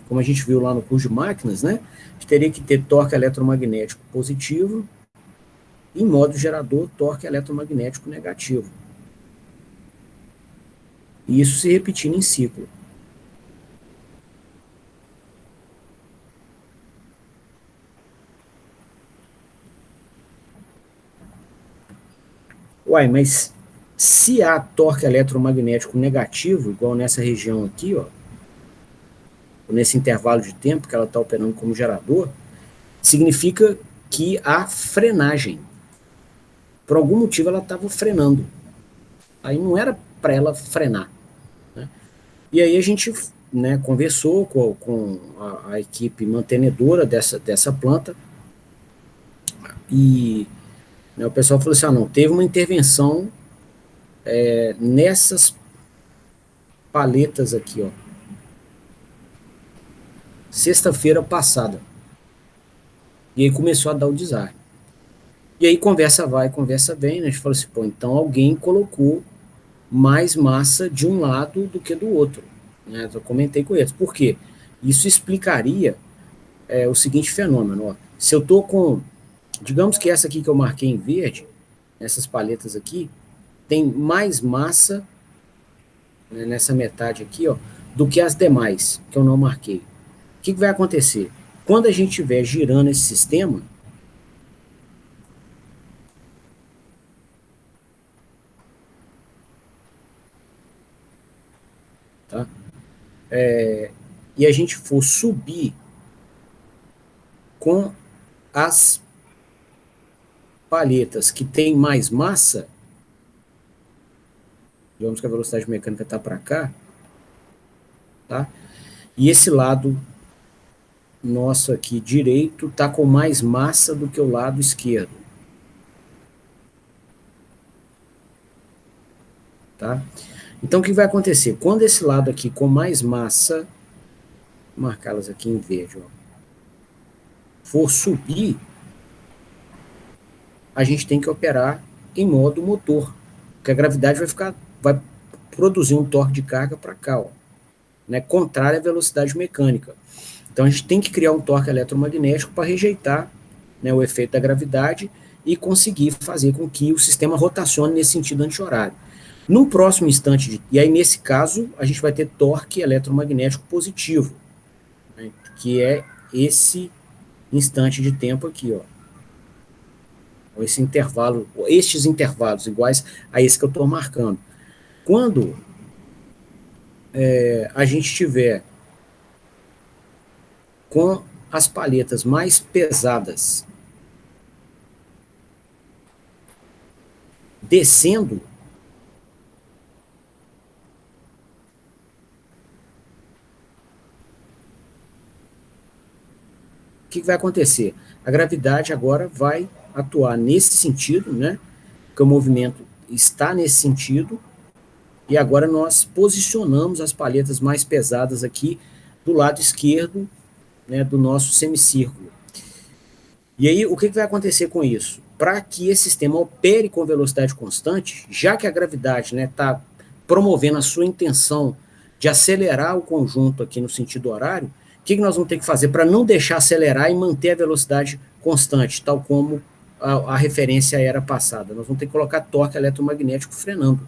Speaker 1: como a gente viu lá no curso de máquinas, né, a gente teria que ter torque eletromagnético positivo e, em modo gerador, torque eletromagnético negativo. E isso se repetindo em ciclo. Uai, mas se há torque eletromagnético negativo, igual nessa região aqui, ó, nesse intervalo de tempo que ela está operando como gerador, significa que há frenagem. Por algum motivo ela estava frenando. Aí não era para ela frenar. Né? E aí a gente, né, conversou com a equipe mantenedora dessa planta e, né, o pessoal falou assim, não, teve uma intervenção nessas paletas aqui, ó, sexta-feira passada. E aí começou a dar o desarme. E aí conversa vai, conversa vem, né? A gente falou assim, pô, então alguém colocou mais massa de um lado do que do outro. Né? Eu comentei com eles. Por quê? Isso explicaria o seguinte fenômeno. Ó. Se eu tô com, digamos que essa aqui que eu marquei em verde, essas paletas aqui, tem mais massa, né, nessa metade aqui, ó, do que as demais, que eu não marquei. O que vai acontecer? Quando a gente estiver girando esse sistema, tá? E a gente for subir com as palhetas que tem mais massa, digamos que a velocidade mecânica está para cá, tá? E esse lado nosso aqui direito está com mais massa do que o lado esquerdo, tá? Então o que vai acontecer? Quando esse lado aqui com mais massa, vou marcá-las aqui em verde, ó, for subir, a gente tem que operar em modo motor, porque a gravidade vai produzir um torque de carga para cá, ó, né, contrário à velocidade mecânica. Então a gente tem que criar um torque eletromagnético para rejeitar, né, o efeito da gravidade e conseguir fazer com que o sistema rotacione nesse sentido anti-horário. No próximo instante, e aí nesse caso, a gente vai ter torque eletromagnético positivo, né, que é esse instante de tempo aqui, ó. Esse intervalo, estes intervalos iguais a esse que eu estou marcando. Quando a gente tiver com as palhetas mais pesadas descendo, o que vai acontecer? A gravidade agora vai atuar nesse sentido, né? Porque o movimento está nesse sentido, e agora nós posicionamos as palhetas mais pesadas aqui do lado esquerdo, né, do nosso semicírculo. E aí, o que vai acontecer com isso? Para que esse sistema opere com velocidade constante, já que a gravidade está promovendo a sua intenção de acelerar o conjunto aqui no sentido horário, o que nós vamos ter que fazer para não deixar acelerar e manter a velocidade constante, tal como a referência era passada? Nós vamos ter que colocar torque eletromagnético frenando,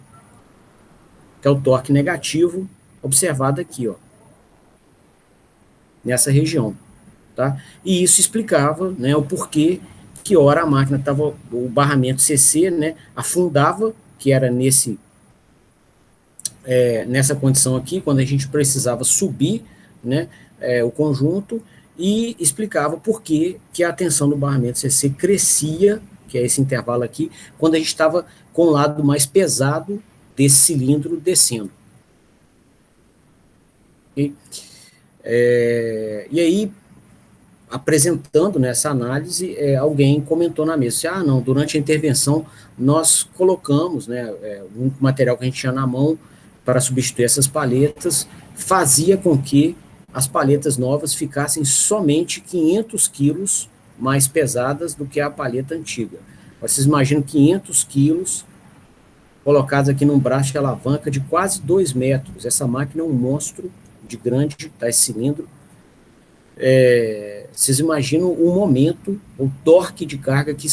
Speaker 1: que é o torque negativo observado aqui, ó, nessa região. Tá? E isso explicava, né, o porquê que hora a máquina estava, o barramento CC, né, afundava, que era nessa condição aqui, quando a gente precisava subir, né, o conjunto, e explicava por que a tensão do barramento CC crescia, que é esse intervalo aqui, quando a gente estava com o lado mais pesado desse cilindro descendo. E aí, apresentando nessa análise, alguém comentou na mesa, não, durante a intervenção nós colocamos, né, um material que a gente tinha na mão para substituir essas paletas, fazia com que as paletas novas ficassem somente 500 quilos mais pesadas do que a paleta antiga. Vocês imaginam 500 quilos colocados aqui num braço de alavanca de quase 2 metros. Essa máquina é um monstro de grande, tá, esse cilindro. Vocês imaginam o momento, o torque de carga que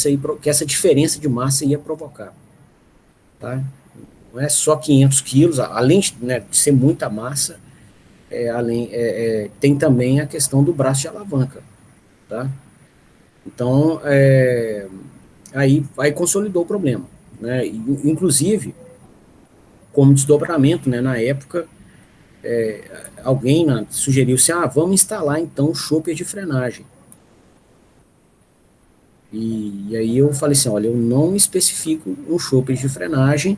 Speaker 1: essa diferença de massa ia provocar. Tá? Não é só 500 quilos, além de, né, de ser muita massa, tem também a questão do braço de alavanca. Tá? Então, aí consolidou o problema. Né? Inclusive, como desdobramento, né, na época, alguém sugeriu assim, vamos instalar então chopper de frenagem. E aí eu falei assim, olha, eu não especifico um chopper de frenagem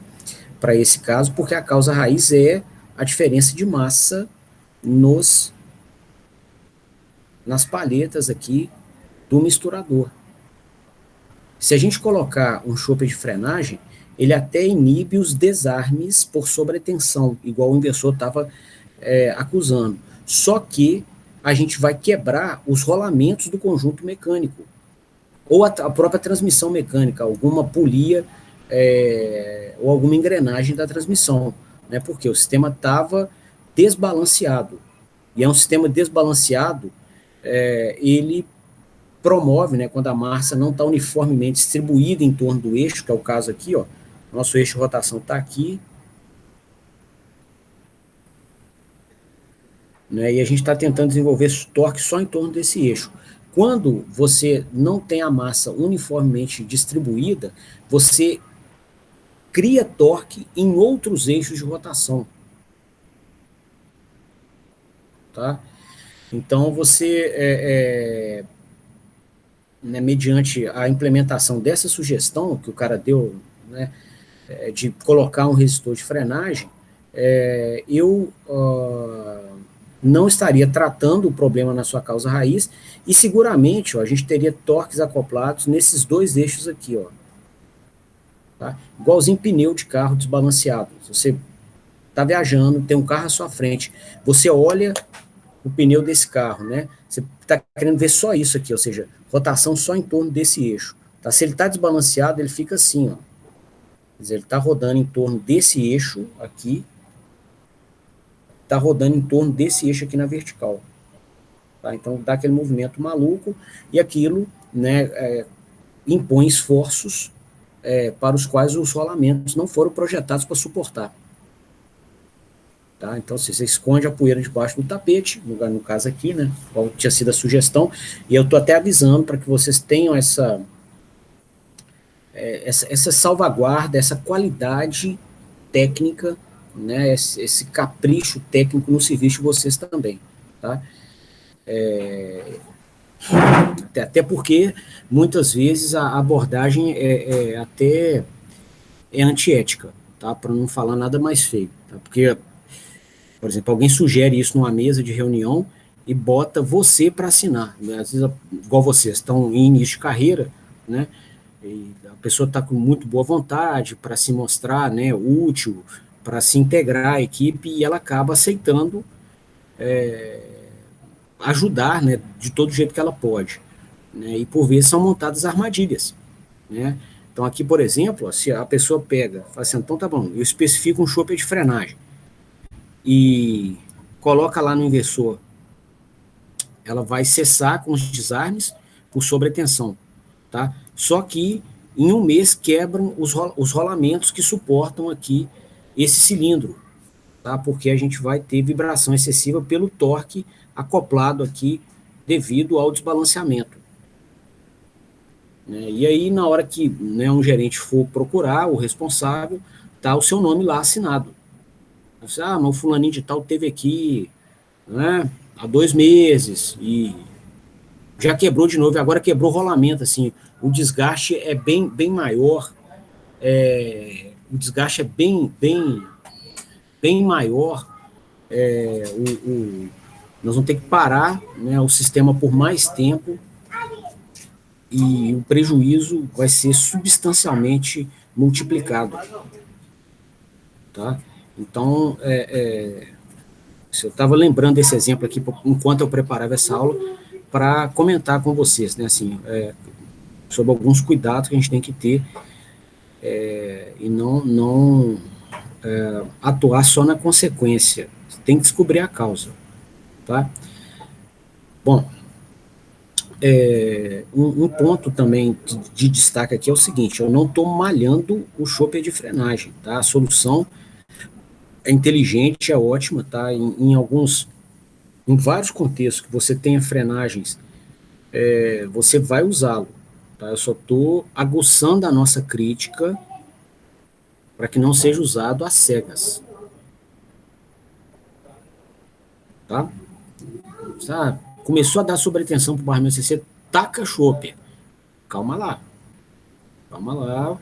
Speaker 1: para esse caso, porque a causa raiz é a diferença de massa nas palhetas aqui do misturador. Se a gente colocar um chopper de frenagem, ele até inibe os desarmes por sobretensão, igual o inversor estava acusando. Só que a gente vai quebrar os rolamentos do conjunto mecânico, ou a própria transmissão mecânica, alguma polia ou alguma engrenagem da transmissão, né? Porque o sistema estava desbalanceado. E é um sistema desbalanceado, ele promove, né, quando a massa não está uniformemente distribuída em torno do eixo, que é o caso aqui, ó, nosso eixo de rotação está aqui, né, e a gente está tentando desenvolver torque só em torno desse eixo. Quando você não tem a massa uniformemente distribuída, você cria torque em outros eixos de rotação. Tá? Então, você, né, mediante a implementação dessa sugestão que o cara deu, né, de colocar um resistor de frenagem, eu não estaria tratando o problema na sua causa raiz, e seguramente a gente teria torques acoplados nesses dois eixos aqui, ó. Tá? Igualzinho pneu de carro desbalanceado. Você está viajando, tem um carro à sua frente, você olha o pneu desse carro, né? Você está querendo ver só isso aqui, ou seja, rotação só em torno desse eixo. Tá? Se ele está desbalanceado, ele fica assim, ó. Quer dizer, ele está rodando em torno desse eixo aqui, está rodando em torno desse eixo aqui na vertical. Tá? Então, dá aquele movimento maluco, e aquilo, né, impõe esforços para os quais os rolamentos não foram projetados para suportar. Tá? Então, você esconde a poeira debaixo do tapete, no caso aqui, né, qual tinha sido a sugestão, e eu estou até avisando para que vocês tenham essa salvaguarda, essa qualidade técnica, né, esse capricho técnico no serviço de vocês também. Tá? Até porque, muitas vezes, a abordagem até antiética, tá? Para não falar nada mais feio. Tá? Porque, por exemplo, alguém sugere isso numa mesa de reunião e bota você para assinar. Né? Às vezes, igual vocês, estão em início de carreira, né? E a pessoa está com muito boa vontade para se mostrar, né, útil, para se integrar à equipe, e ela acaba aceitando ajudar, né, de todo jeito que ela pode. Né? E por vezes são montadas armadilhas. Né? Então aqui, por exemplo, se a pessoa pega, fala assim, então tá bom, eu especifico um chopper de frenagem e coloca lá no inversor, ela vai cessar com os desarmes por sobretensão, tá? Só que em um mês quebram os rolamentos que suportam aqui esse cilindro, tá? Porque a gente vai ter vibração excessiva pelo torque acoplado aqui devido ao desbalanceamento. né? E aí, na hora que, né, um gerente for procurar o responsável, tá o seu nome lá assinado. Você, mas o fulaninho de tal teve aqui, né, há 2 meses e já quebrou de novo, e agora quebrou o rolamento, assim, o desgaste é bem maior, o desgaste é bem maior, é, nós vamos ter que parar, né, o sistema por mais tempo e o prejuízo vai ser substancialmente multiplicado, tá? Então, eu estava lembrando desse exemplo aqui enquanto eu preparava essa aula para comentar com vocês, né, assim, sobre alguns cuidados que a gente tem que ter e não atuar só na consequência. Você tem que descobrir a causa, tá? Bom, um ponto também de destaque aqui é o seguinte: eu não estou malhando o chopper de frenagem, tá? A solução é inteligente, é ótima, tá? Em vários contextos que você tenha frenagens, você vai usá-lo, tá? Eu só estou aguçando a nossa crítica para que não seja usado às cegas, tá? Começou a dar sobretensão para o barramento CC, taca chopper. Calma lá, calma lá,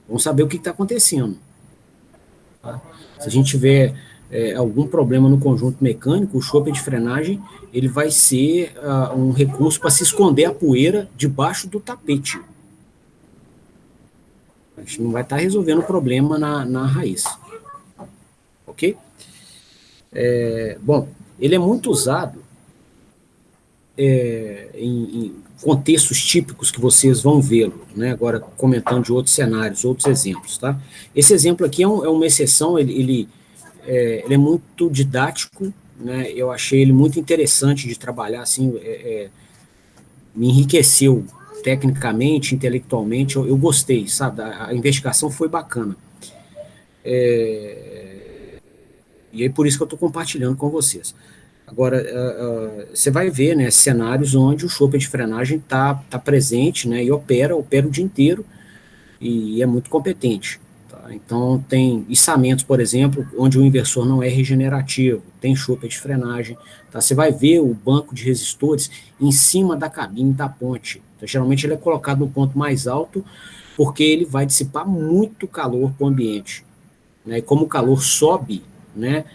Speaker 1: vamos saber o que está acontecendo. Tá? Se a gente tiver algum problema no conjunto mecânico, o chopper de frenagem ele vai ser um recurso para se esconder a poeira debaixo do tapete. A gente não vai estar resolvendo o problema na raiz. Ok? Bom, ele é muito usado em contextos típicos que vocês vão vê-lo, né? Agora comentando de outros cenários, outros exemplos, tá? Esse exemplo aqui é uma exceção, ele é muito didático, né? Eu achei ele muito interessante de trabalhar, assim, me enriqueceu tecnicamente, intelectualmente, eu gostei, sabe? A investigação foi bacana. E aí por isso que eu estou compartilhando com vocês. Agora, você vai ver, né, cenários onde o chopper de frenagem tá presente, né, e opera o dia inteiro e é muito competente. Tá? Então, tem içamentos, por exemplo, onde o inversor não é regenerativo, tem chopper de frenagem. Tá? Você vai ver o banco de resistores em cima da cabine da ponte. Então, geralmente ele é colocado no ponto mais alto porque ele vai dissipar muito calor para o ambiente. Né? E como o calor sobe, né,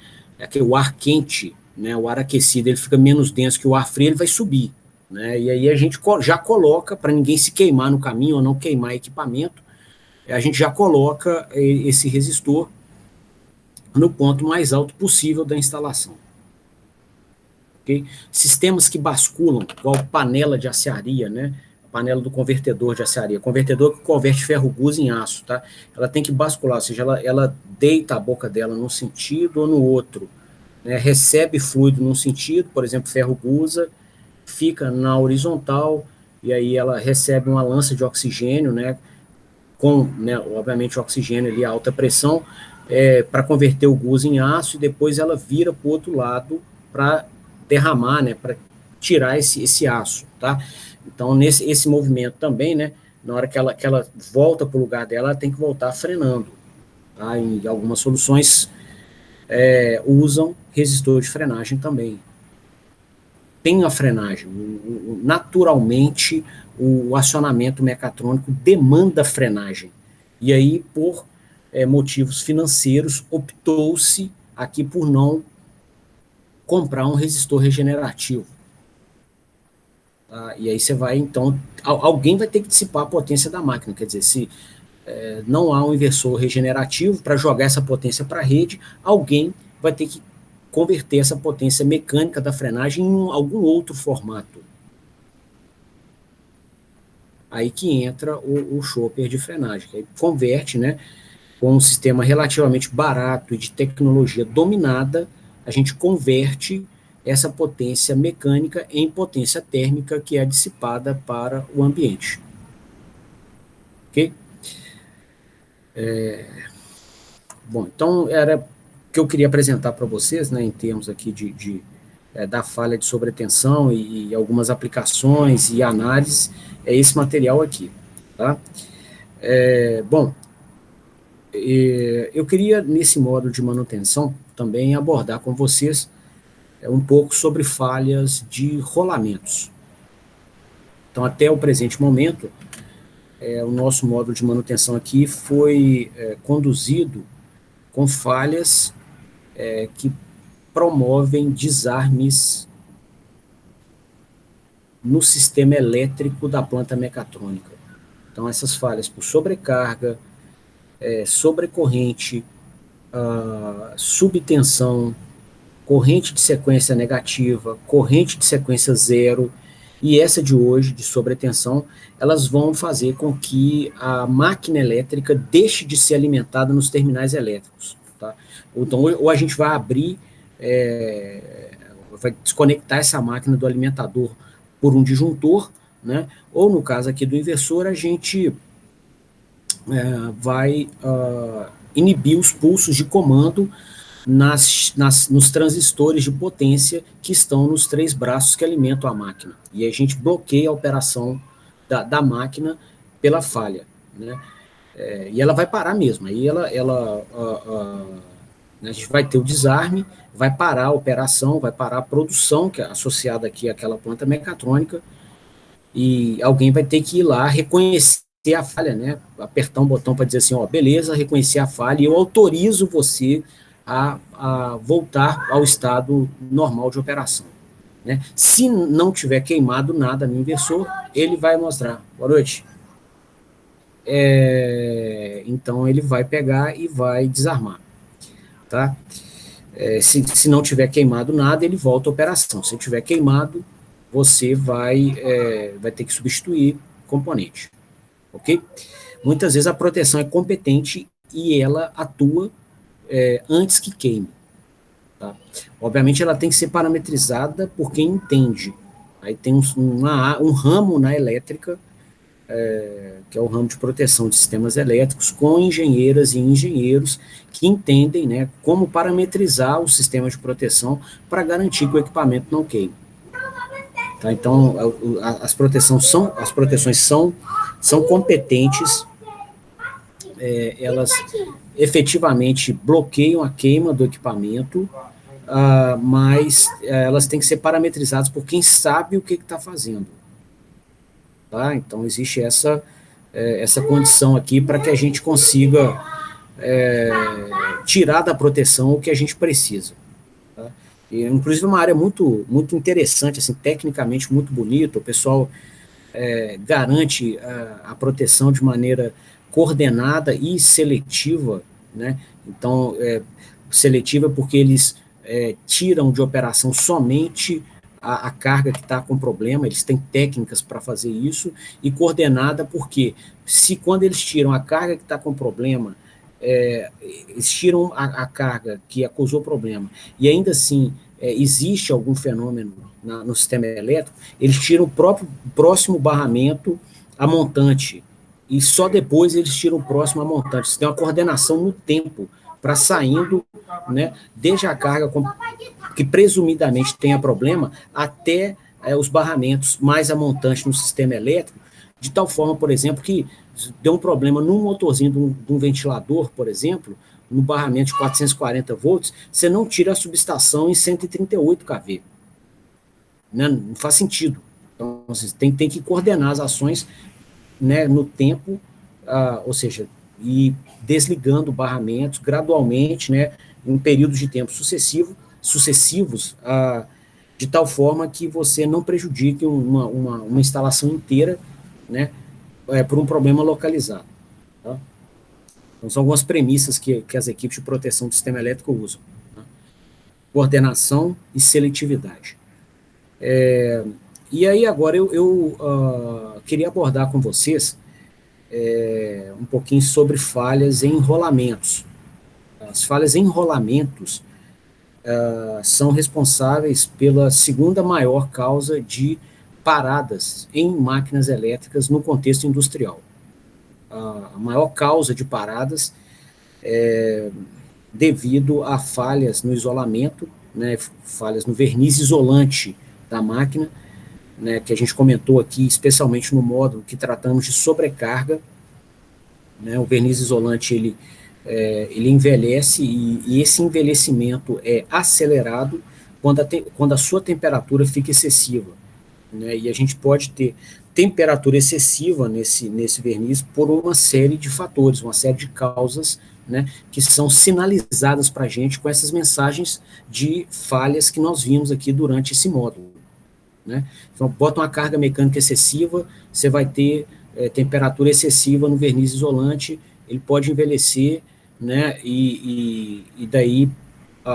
Speaker 1: o ar quente, né, o ar aquecido, ele fica menos denso que o ar frio, ele vai subir. Né? E aí a gente já coloca, para ninguém se queimar no caminho ou não queimar equipamento, a gente já coloca esse resistor no ponto mais alto possível da instalação. Okay? Sistemas que basculam, igual panela de aciaria, né? Panela do convertedor de aciaria, convertedor que converte ferro gusa em aço, tá? Ela tem que bascular, ou seja, ela deita a boca dela num sentido ou no outro, né? Recebe fluido num sentido, por exemplo, ferro gusa, fica na horizontal, e aí ela recebe uma lança de oxigênio, né? Com, né, obviamente, o oxigênio ali a alta pressão, para converter o gusa em aço, e depois ela vira para o outro lado para derramar, né, para tirar esse aço, tá? Então, esse movimento também, né, na hora que ela volta para o lugar dela, ela tem que voltar frenando. Tá? E algumas soluções usam resistor de frenagem também. Tem a frenagem. Naturalmente, o acionamento mecatrônico demanda frenagem. E aí, por motivos financeiros, optou-se aqui por não comprar um resistor regenerativo. Tá? E aí você vai, então, alguém vai ter que dissipar a potência da máquina. Quer dizer, se não há um inversor regenerativo para jogar essa potência para a rede, alguém vai ter que converter essa potência mecânica da frenagem em algum outro formato. Aí que entra o chopper de frenagem, que aí converte, né, com um sistema relativamente barato e de tecnologia dominada, a gente converte essa potência mecânica em potência térmica que é dissipada para o ambiente. Ok? Bom, então era o que eu queria apresentar para vocês, né, em termos aqui da falha de sobretensão e algumas aplicações e análises. é esse material aqui, tá? Bom, eu queria, nesse módulo de manutenção, também abordar com vocês um pouco sobre falhas de rolamentos. Então, até o presente momento, o nosso módulo de manutenção aqui foi conduzido com falhas que promovem desarmes no sistema elétrico da planta mecatrônica. Então, essas falhas por sobrecarga, sobrecorrente, subtensão, corrente de sequência negativa, corrente de sequência zero, e essa de hoje, de sobretensão, elas vão fazer com que a máquina elétrica deixe de ser alimentada nos terminais elétricos. Tá? Então, ou a gente vai abrir, vai desconectar essa máquina do alimentador por um disjuntor, né? Ou no caso aqui do inversor, a gente vai inibir os pulsos de comando nos transistores de potência que estão nos 3 braços que alimentam a máquina. E a gente bloqueia a operação da máquina pela falha, né? E ela vai parar mesmo. Aí a gente vai ter o desarme, vai parar a operação, vai parar a produção, que é associada aqui àquela planta mecatrônica, e alguém vai ter que ir lá reconhecer a falha, né? Apertar um botão para dizer assim, ó, beleza, reconhecer a falha, e eu autorizo você a voltar ao estado normal de operação, né? Se não tiver queimado nada no inversor, ele vai mostrar, boa noite. Então ele vai pegar e vai desarmar, tá? Se não tiver queimado nada, ele volta à operação. Se tiver queimado, você vai ter que substituir componente, ok? Muitas vezes a proteção é competente e ela atua antes que queime. Tá? Obviamente ela tem que ser parametrizada por quem entende. Aí tem um ramo na elétrica, que é o ramo de proteção de sistemas elétricos, com engenheiras e engenheiros que entendem, né, como parametrizar o sistema de proteção para garantir que o equipamento não queime. Tá? Então, as proteções são competentes, elas efetivamente bloqueiam a queima do equipamento, mas elas têm que ser parametrizadas por quem sabe o que está fazendo. Tá? Então, existe essa condição aqui para que a gente consiga tirar da proteção o que a gente precisa. Tá? E, inclusive, uma área muito, muito interessante, assim, tecnicamente muito bonita, o pessoal garante a proteção de maneira coordenada e seletiva, né? Então, seletiva porque eles tiram de operação somente a carga que está com problema, eles têm técnicas para fazer isso, e coordenada porque quando eles tiram a carga que está com problema, eles tiram a carga que causou problema, e ainda assim existe algum fenômeno no sistema elétrico, eles tiram o próximo barramento a montante, e só depois eles tiram o próximo a montante. Você tem uma coordenação no tempo para saindo, né, desde a carga que presumidamente tenha problema até os barramentos mais a montante no sistema elétrico, de tal forma, por exemplo, que deu um problema num motorzinho de um ventilador, por exemplo, no barramento de 440 volts, você não tira a subestação em 138 kV. Né? Não faz sentido. Então, você tem que coordenar as ações, né, no tempo, ou seja, e desligando barramentos gradualmente, né, em períodos de tempo sucessivos, de tal forma que você não prejudique uma instalação inteira, né, por um problema localizado. Tá? Então, são algumas premissas que as equipes de proteção do sistema elétrico usam. Tá? Coordenação e seletividade. E aí, agora, eu queria abordar com vocês um pouquinho sobre falhas em enrolamentos. As falhas em enrolamentos são responsáveis pela segunda maior causa de paradas em máquinas elétricas no contexto industrial. A maior causa de paradas é devido a falhas no isolamento, né, falhas no verniz isolante da máquina, né, que a gente comentou aqui, especialmente no módulo que tratamos de sobrecarga, né, o verniz isolante, ele envelhece, e esse envelhecimento é acelerado quando a sua temperatura fica excessiva, né, e a gente pode ter temperatura excessiva nesse verniz por uma série de fatores, uma série de causas, né, que são sinalizadas para a gente com essas mensagens de falhas que nós vimos aqui durante esse módulo, né? Então, bota uma carga mecânica excessiva, você vai ter temperatura excessiva no verniz isolante, ele pode envelhecer, né, e daí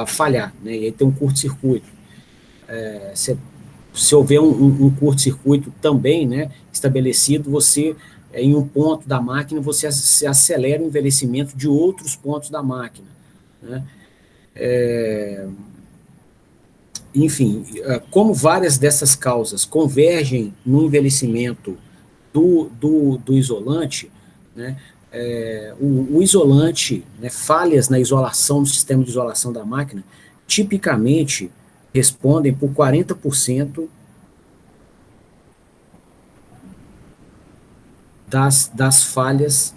Speaker 1: falhar, né, e aí tem um curto-circuito. Se houver um curto-circuito também, né, estabelecido, você, em um ponto da máquina, você acelera o envelhecimento de outros pontos da máquina, né? Enfim, como várias dessas causas convergem no envelhecimento do isolante, né, o isolante, né, falhas na isolação, no sistema de isolação da máquina, tipicamente respondem por 40% das falhas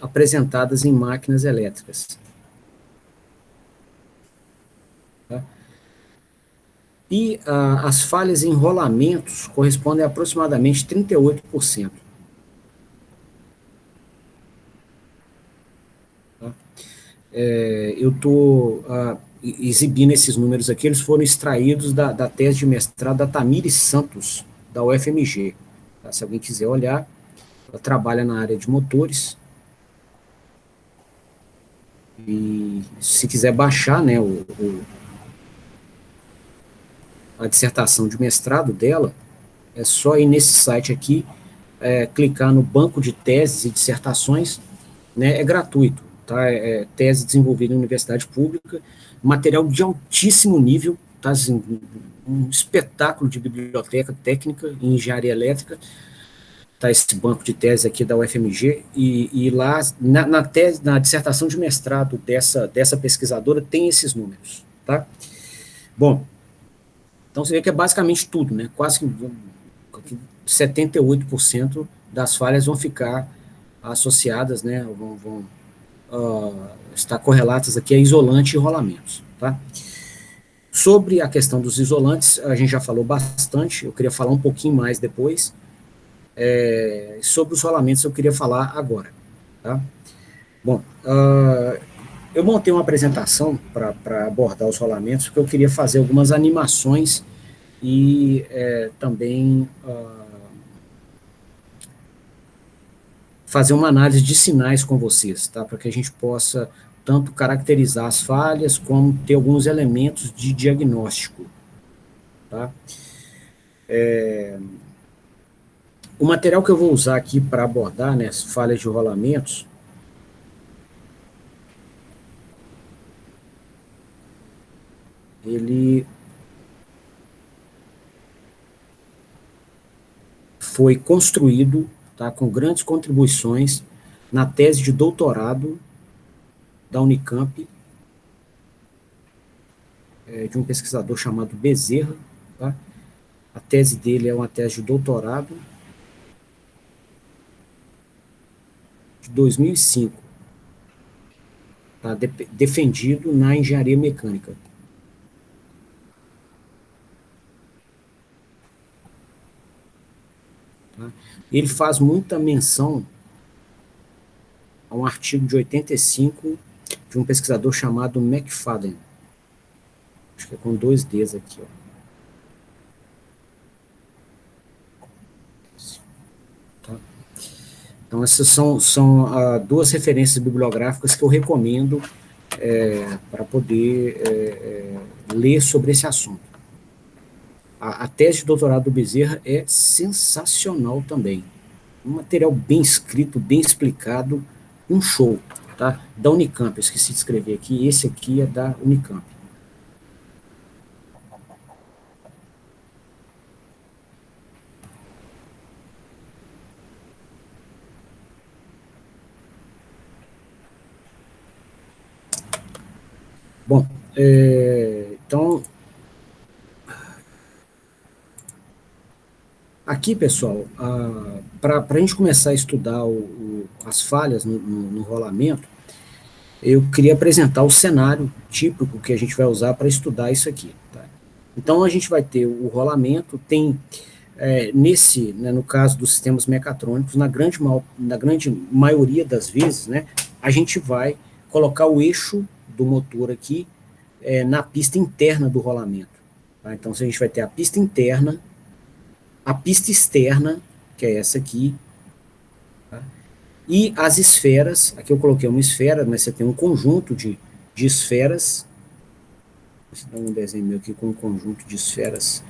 Speaker 1: apresentadas em máquinas elétricas. Tá? E as falhas em rolamentos correspondem a aproximadamente 38%. Tá? Eu estou exibindo esses números aqui, eles foram extraídos da tese de mestrado da Tamires Santos, da UFMG. Tá? Se alguém quiser olhar, ela trabalha na área de motores, e se quiser baixar, né, a dissertação de mestrado dela, é só ir nesse site aqui, clicar no banco de teses e dissertações, né, é gratuito, tá? Tese desenvolvida em universidade pública, material de altíssimo nível, tá? Assim, um espetáculo de biblioteca técnica em engenharia elétrica, tá? Esse banco de tese aqui da UFMG, e lá, na tese, na dissertação de mestrado dessa pesquisadora, tem esses números, tá? Bom, então você vê que é basicamente tudo, né? Quase que 78% das falhas vão ficar associadas, né? Vão estar correlatas aqui a isolante e rolamentos, tá? Sobre a questão dos isolantes, a gente já falou bastante, eu queria falar um pouquinho mais depois. Sobre os rolamentos eu queria falar agora, tá? Bom, eu montei uma apresentação para abordar os rolamentos, porque eu queria fazer algumas animações e também fazer uma análise de sinais com vocês, tá? Para que a gente possa tanto caracterizar as falhas, como ter alguns elementos de diagnóstico, tá? O material que eu vou usar aqui para abordar, né, as falhas de rolamentos, ele foi construído, tá, com grandes contribuições na tese de doutorado da Unicamp, de um pesquisador chamado Bezerra, tá? A tese dele é uma tese de doutorado de 2005, tá? Defendido na engenharia mecânica. Tá? Ele faz muita menção a um artigo de 85 de um pesquisador chamado McFadden. Acho que é com 2 Ds aqui, ó. Tá? Então, essas são duas referências bibliográficas que eu recomendo para poder ler sobre esse assunto. A tese de doutorado do Bezerra é sensacional também. Um material bem escrito, bem explicado, um show. Tá? Da Unicamp, eu esqueci de escrever aqui, esse aqui é da Unicamp. Bom, então, aqui, pessoal, para a gente começar a estudar as falhas no rolamento, eu queria apresentar o cenário típico que a gente vai usar para estudar isso aqui. Tá? Então, a gente vai ter o rolamento, tem né, no caso dos sistemas mecatrônicos, na grande maioria das vezes, né, a gente vai colocar o eixo do motor aqui na pista interna do rolamento. Tá? Então, a gente vai ter a pista interna, a pista externa, que é essa aqui, tá? E as esferas, aqui eu coloquei uma esfera, mas você tem um conjunto de esferas, você dá um desenho meu aqui com um conjunto de esferas,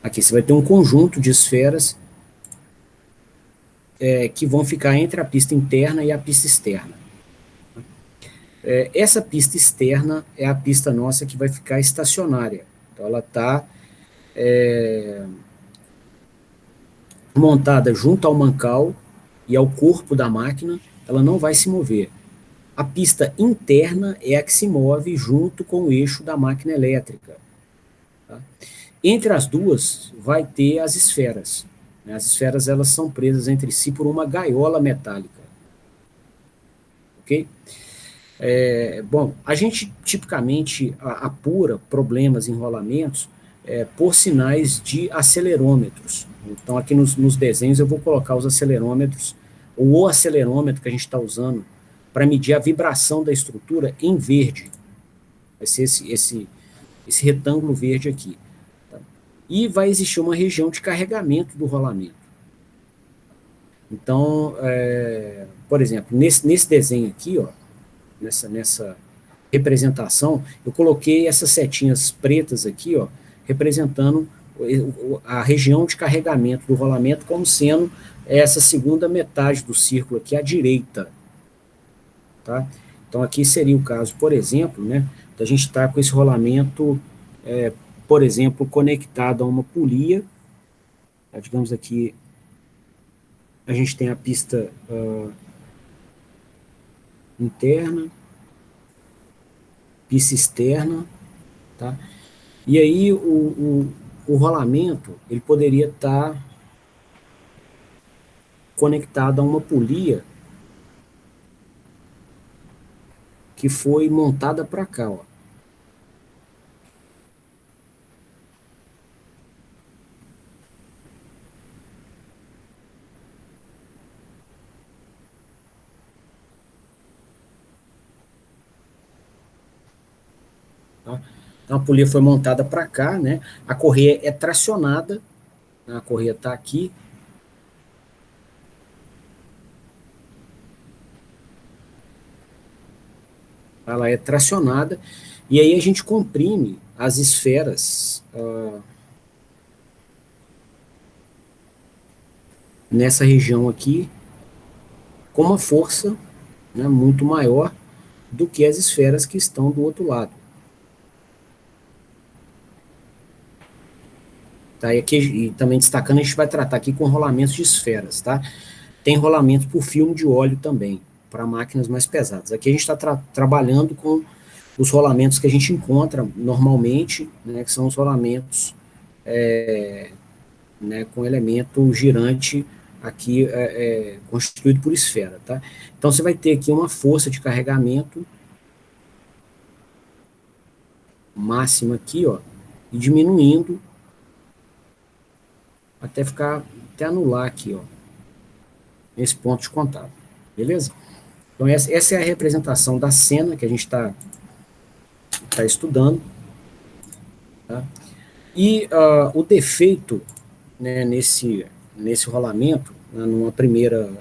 Speaker 1: aqui você vai ter um conjunto de esferas que vão ficar entre a pista interna e a pista externa. Essa pista externa é a pista nossa que vai ficar estacionária, então ela está montada junto ao mancal e ao corpo da máquina, ela não vai se mover. A pista interna é a que se move junto com o eixo da máquina elétrica. Tá? Entre as duas vai ter as esferas. Né? As esferas elas são presas entre si por uma gaiola metálica. Ok? Bom, a gente tipicamente apura problemas em rolamentos por sinais de acelerômetros. Então, aqui nos desenhos eu vou colocar os acelerômetros, ou o acelerômetro que a gente está usando para medir a vibração da estrutura em verde. Vai ser esse retângulo verde aqui. Tá? E vai existir uma região de carregamento do rolamento. Então, por exemplo, nesse desenho aqui, ó, nessa representação, eu coloquei essas setinhas pretas aqui, ó, representando a região de carregamento do rolamento como sendo essa segunda metade do círculo aqui à direita. Tá? Então, aqui seria o caso, por exemplo, né, da gente estar com esse rolamento, por exemplo, conectado a uma polia. Tá? Digamos aqui, a gente tem a pista interna, pista externa, tá? E aí o rolamento, ele poderia estar conectado a uma polia que foi montada para cá, ó. Tá? Então a polia foi montada para cá, né? A correia é tracionada, a correia está aqui. Ela é tracionada, e aí a gente comprime as esferas nessa região aqui com uma força, né, muito maior do que as esferas que estão do outro lado. Tá? E aqui, e também destacando, a gente vai tratar aqui com rolamentos de esferas, tá? Tem rolamento por filme de óleo também, para máquinas mais pesadas. Aqui a gente está trabalhando com os rolamentos que a gente encontra normalmente, né, que são os rolamentos né, com elemento girante aqui constituído por esfera. Tá? Então você vai ter aqui uma força de carregamento máxima aqui, ó, e diminuindo até anular aqui, ó, nesse ponto de contato. Beleza? Então essa é a representação da cena que a gente está estudando. Tá? E o defeito, né, nesse rolamento, né, numa primeira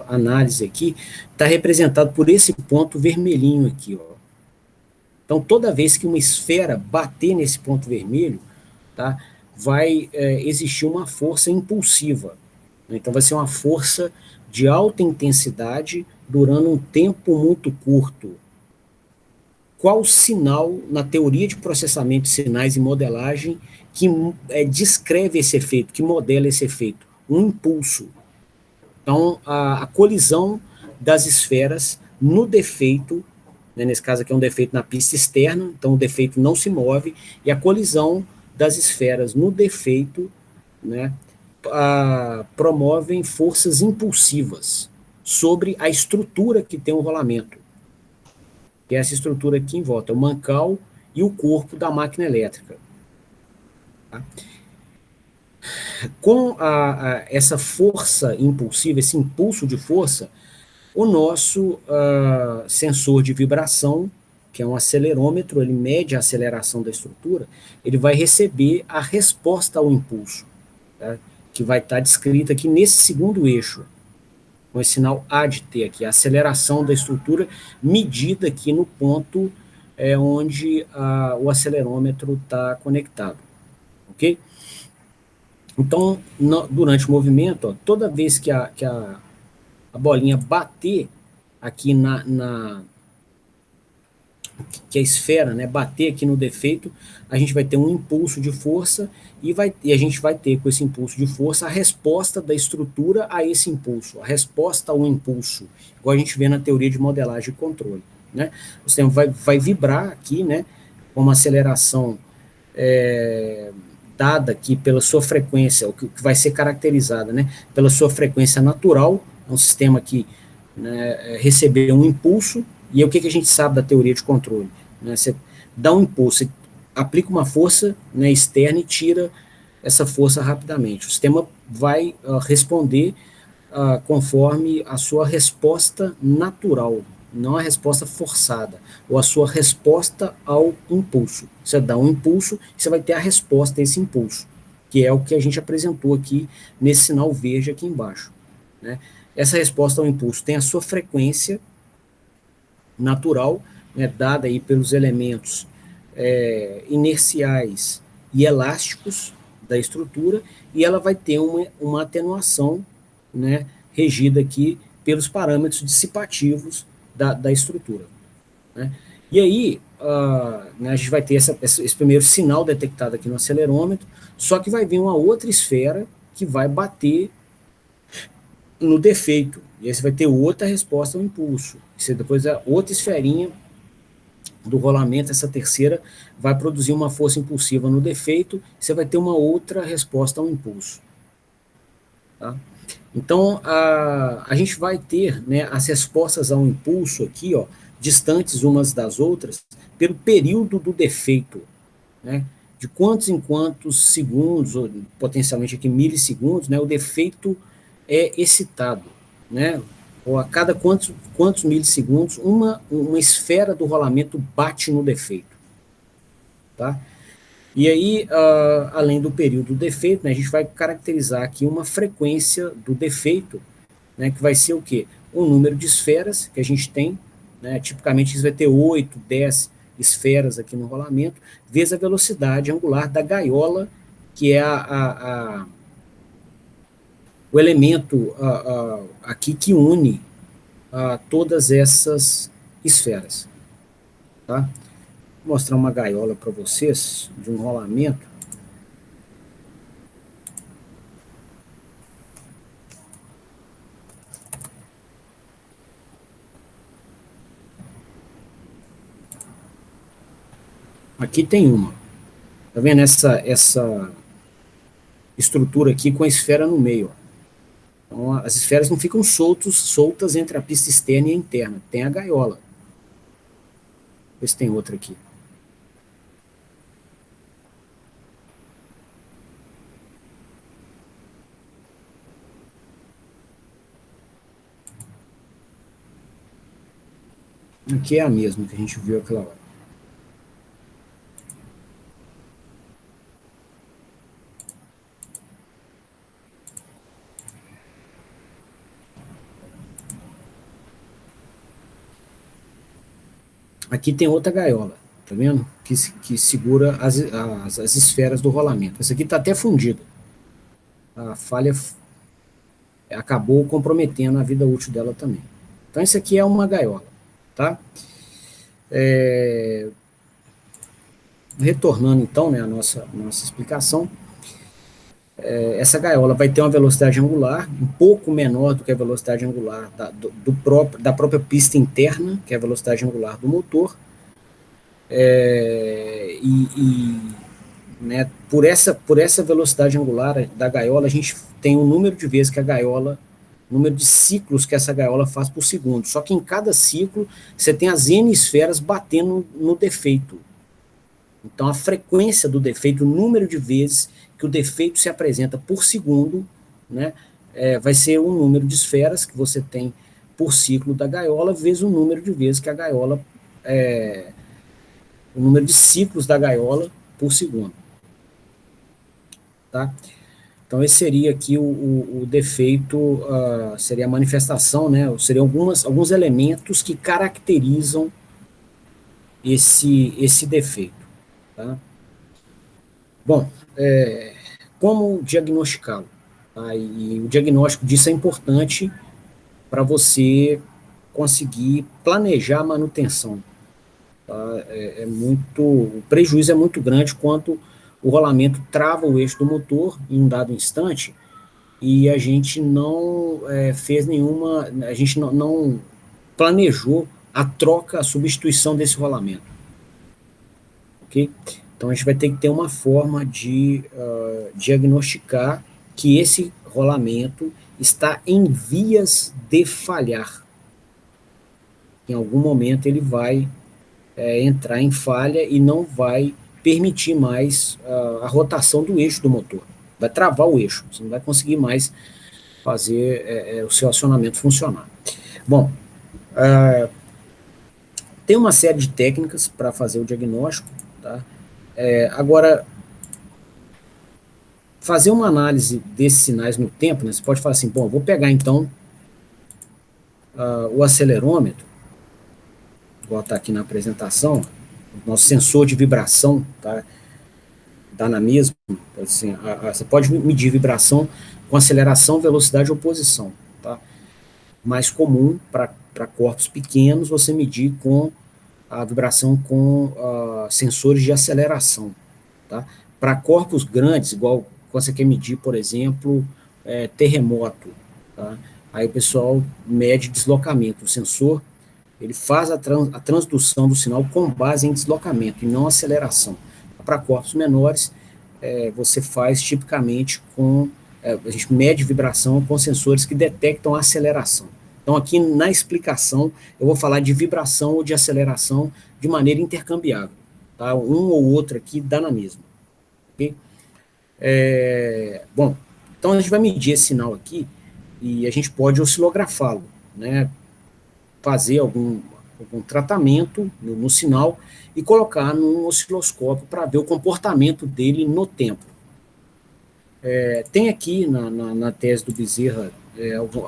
Speaker 1: análise aqui, está representado por esse ponto vermelhinho aqui. Ó. Então, toda vez que uma esfera bater nesse ponto vermelho, tá, vai existir uma força impulsiva. Então, vai ser uma força de alta intensidade durando um tempo muito curto. Qual sinal na teoria de processamento de sinais e modelagem que descreve esse efeito, que modela esse efeito? Um impulso. Então, a colisão das esferas no defeito, né, nesse caso aqui é um defeito na pista externa, então o defeito não se move, e a colisão das esferas no defeito, né, promovem forças impulsivas sobre a estrutura que tem o rolamento, que é essa estrutura aqui em volta, o mancal e o corpo da máquina elétrica. Tá? Com essa força impulsiva, esse impulso de força, o nosso sensor de vibração, que é um acelerômetro, ele mede a aceleração da estrutura, ele vai receber a resposta ao impulso, tá? Que vai estar descrita aqui nesse segundo eixo, com esse sinal A de T aqui, a aceleração da estrutura medida aqui no ponto onde o acelerômetro está conectado, ok? Então, durante o movimento, ó, toda vez que a bolinha bater aqui que a esfera, né, bater aqui no defeito, a gente vai ter um impulso de força e a gente vai ter com esse impulso de força a resposta da estrutura a esse impulso, a resposta ao impulso, igual a gente vê na teoria de modelagem e controle. Né? O sistema vai vibrar aqui, né, com uma aceleração dada aqui pela sua frequência, o que vai ser caracterizada, né, pela sua frequência natural, é um sistema que, né, recebeu um impulso. E o que a gente sabe da teoria de controle? Né? Você dá um impulso, você aplica uma força, né, externa e tira essa força rapidamente. O sistema vai responder conforme a sua resposta natural, não a resposta forçada, ou a sua resposta ao impulso. Você dá um impulso, você vai ter a resposta a esse impulso, que é o que a gente apresentou aqui nesse sinal verde aqui embaixo. Né? Essa resposta ao impulso tem a sua frequência natural, né, dada aí pelos elementos inerciais e elásticos da estrutura, e ela vai ter uma atenuação, né, regida aqui pelos parâmetros dissipativos da estrutura. Né? E aí, né, a gente vai ter esse primeiro sinal detectado aqui no acelerômetro, só que vai vir uma outra esfera que vai bater no defeito, e aí você vai ter outra resposta ao impulso. Você depois a outra esferinha do rolamento, essa terceira, vai produzir uma força impulsiva no defeito, você vai ter uma outra resposta ao impulso. Tá? Então, a gente vai ter, né, as respostas ao impulso aqui, ó, distantes umas das outras, pelo período do defeito, né? De quantos em quantos segundos, ou potencialmente aqui milissegundos, né, o defeito é excitado, né? Ou a cada quantos milissegundos uma esfera do rolamento bate no defeito, tá? E aí, além do período do defeito, né, a gente vai caracterizar aqui uma frequência do defeito, né, que vai ser o quê? O número de esferas que a gente tem, né, tipicamente isso vai ter 8, 10 esferas aqui no rolamento, vezes a velocidade angular da gaiola, que é o elemento aqui que une todas essas esferas. Tá? Vou mostrar uma gaiola para vocês, de um rolamento. Aqui tem uma. Tá vendo essa estrutura aqui com a esfera no meio? Então, as esferas não ficam soltas entre a pista externa e a interna. Tem a gaiola. Vê se tem outra aqui. Aqui é a mesma que a gente viu aquela hora. Aqui tem outra gaiola, tá vendo? Que segura as esferas do rolamento. Essa aqui está até fundida. A falha acabou comprometendo a vida útil dela também. Então, isso aqui é uma gaiola, tá? Retornando, então, né, a nossa explicação, essa gaiola vai ter uma velocidade angular um pouco menor do que a velocidade angular da própria pista interna, que é a velocidade angular do motor, e né, por essa velocidade angular da gaiola, a gente tem o número de vezes que a gaiola, número de ciclos que essa gaiola faz por segundo. Só que em cada ciclo, você tem as N esferas batendo no defeito. Então, a frequência do defeito, o número de vezes que o defeito se apresenta por segundo, né, vai ser o número de esferas que você tem por ciclo da gaiola, vezes o número de vezes que a gaiola, o número de ciclos da gaiola por segundo. Tá? Então, esse seria aqui o defeito, seria a manifestação, né, seriam alguns elementos que caracterizam esse defeito. Tá? Bom, como diagnosticá-lo? Tá? E o diagnóstico disso é importante para você conseguir planejar a manutenção. Tá? O prejuízo é muito grande quando o rolamento trava o eixo do motor em um dado instante e a gente não fez nenhuma, a gente não planejou a troca, a substituição desse rolamento. Ok? Então a gente vai ter que ter uma forma de diagnosticar que esse rolamento está em vias de falhar. Em algum momento ele vai entrar em falha e não vai permitir mais a rotação do eixo do motor. Vai travar o eixo, você não vai conseguir mais fazer o seu acionamento funcionar. Bom, tem uma série de técnicas para fazer o diagnóstico, tá? Agora, fazer uma análise desses sinais no tempo, né, você pode falar assim, bom, vou pegar então o acelerômetro, igual está aqui na apresentação, o nosso sensor de vibração, tá? Dá na mesma, assim, você pode medir vibração com aceleração, velocidade ou posição, tá? Mais comum para corpos pequenos, você medir com a vibração com sensores de aceleração, tá? Para corpos grandes, igual quando você quer medir, por exemplo, terremoto, tá? Aí o pessoal mede deslocamento, o sensor ele faz a transdução do sinal com base em deslocamento e não aceleração. Para corpos menores, você faz tipicamente a gente mede vibração com sensores que detectam a aceleração. Então, aqui na explicação, eu vou falar de vibração ou de aceleração de maneira intercambiável. Tá? Um ou outro aqui dá na mesma. Okay? Bom, então a gente vai medir esse sinal aqui e a gente pode oscilografá-lo, né? Fazer algum tratamento no sinal e colocar num osciloscópio para ver o comportamento dele no tempo. Tem aqui na tese do Bezerra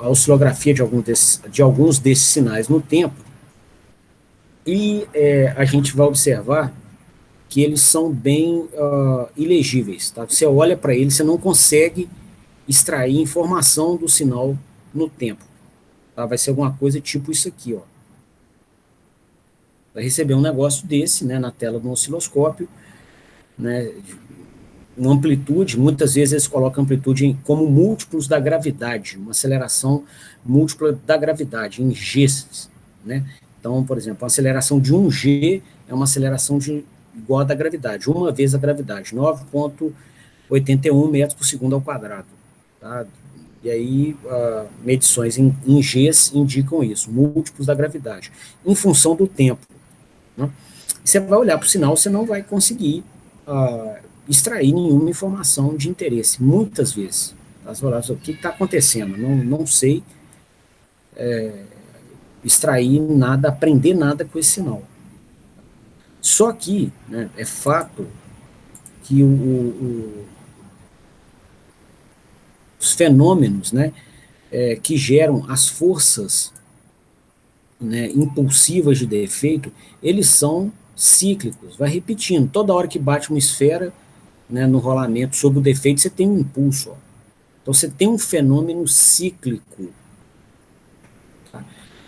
Speaker 1: a oscilografia de alguns desses sinais no tempo e a gente vai observar que eles são bem ilegíveis. Tá? Você olha para ele, você não consegue extrair informação do sinal no tempo. Tá? Vai ser alguma coisa tipo isso aqui, ó. Vai receber um negócio desse, né, na tela do osciloscópio, né, uma amplitude, muitas vezes eles colocam amplitude como múltiplos da gravidade, uma aceleração múltipla da gravidade, em G, né? Então, por exemplo, a aceleração de 1G é uma aceleração igual à da gravidade, uma vez a gravidade, 9,81 metros por segundo ao quadrado. Tá? E aí, medições em Gs indicam isso, múltiplos da gravidade, em função do tempo. Né? Você vai olhar para o sinal, você não vai conseguir extrair nenhuma informação de interesse, muitas vezes. Tá? Você vai olhar, o que está acontecendo? Não sei extrair nada, aprender nada com esse sinal. Só que, né, é fato que os fenômenos, né, que geram as forças, né, impulsivas de defeito, eles são cíclicos, vai repetindo. Toda hora que bate uma esfera, né, no rolamento sobre o defeito, você tem um impulso. Ó. Então você tem um fenômeno cíclico. Tá?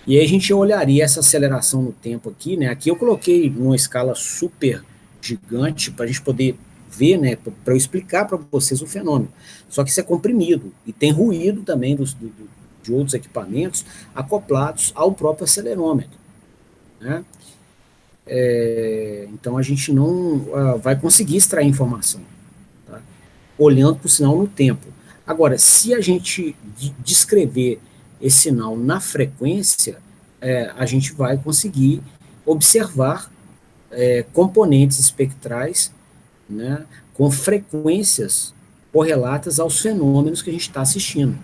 Speaker 1: E aí a gente olharia essa aceleração no tempo aqui, né? Aqui eu coloquei numa escala super gigante para a gente poder ver, né, para eu explicar para vocês o fenômeno. Só que isso é comprimido e tem ruído também de outros equipamentos acoplados ao próprio acelerômetro. Né? Então a gente não vai conseguir extrair informação. olhando para o sinal no tempo. Agora, se a gente descrever esse sinal na frequência, a gente vai conseguir observar componentes espectrais, né, com frequências correlatas aos fenômenos que a gente está assistindo.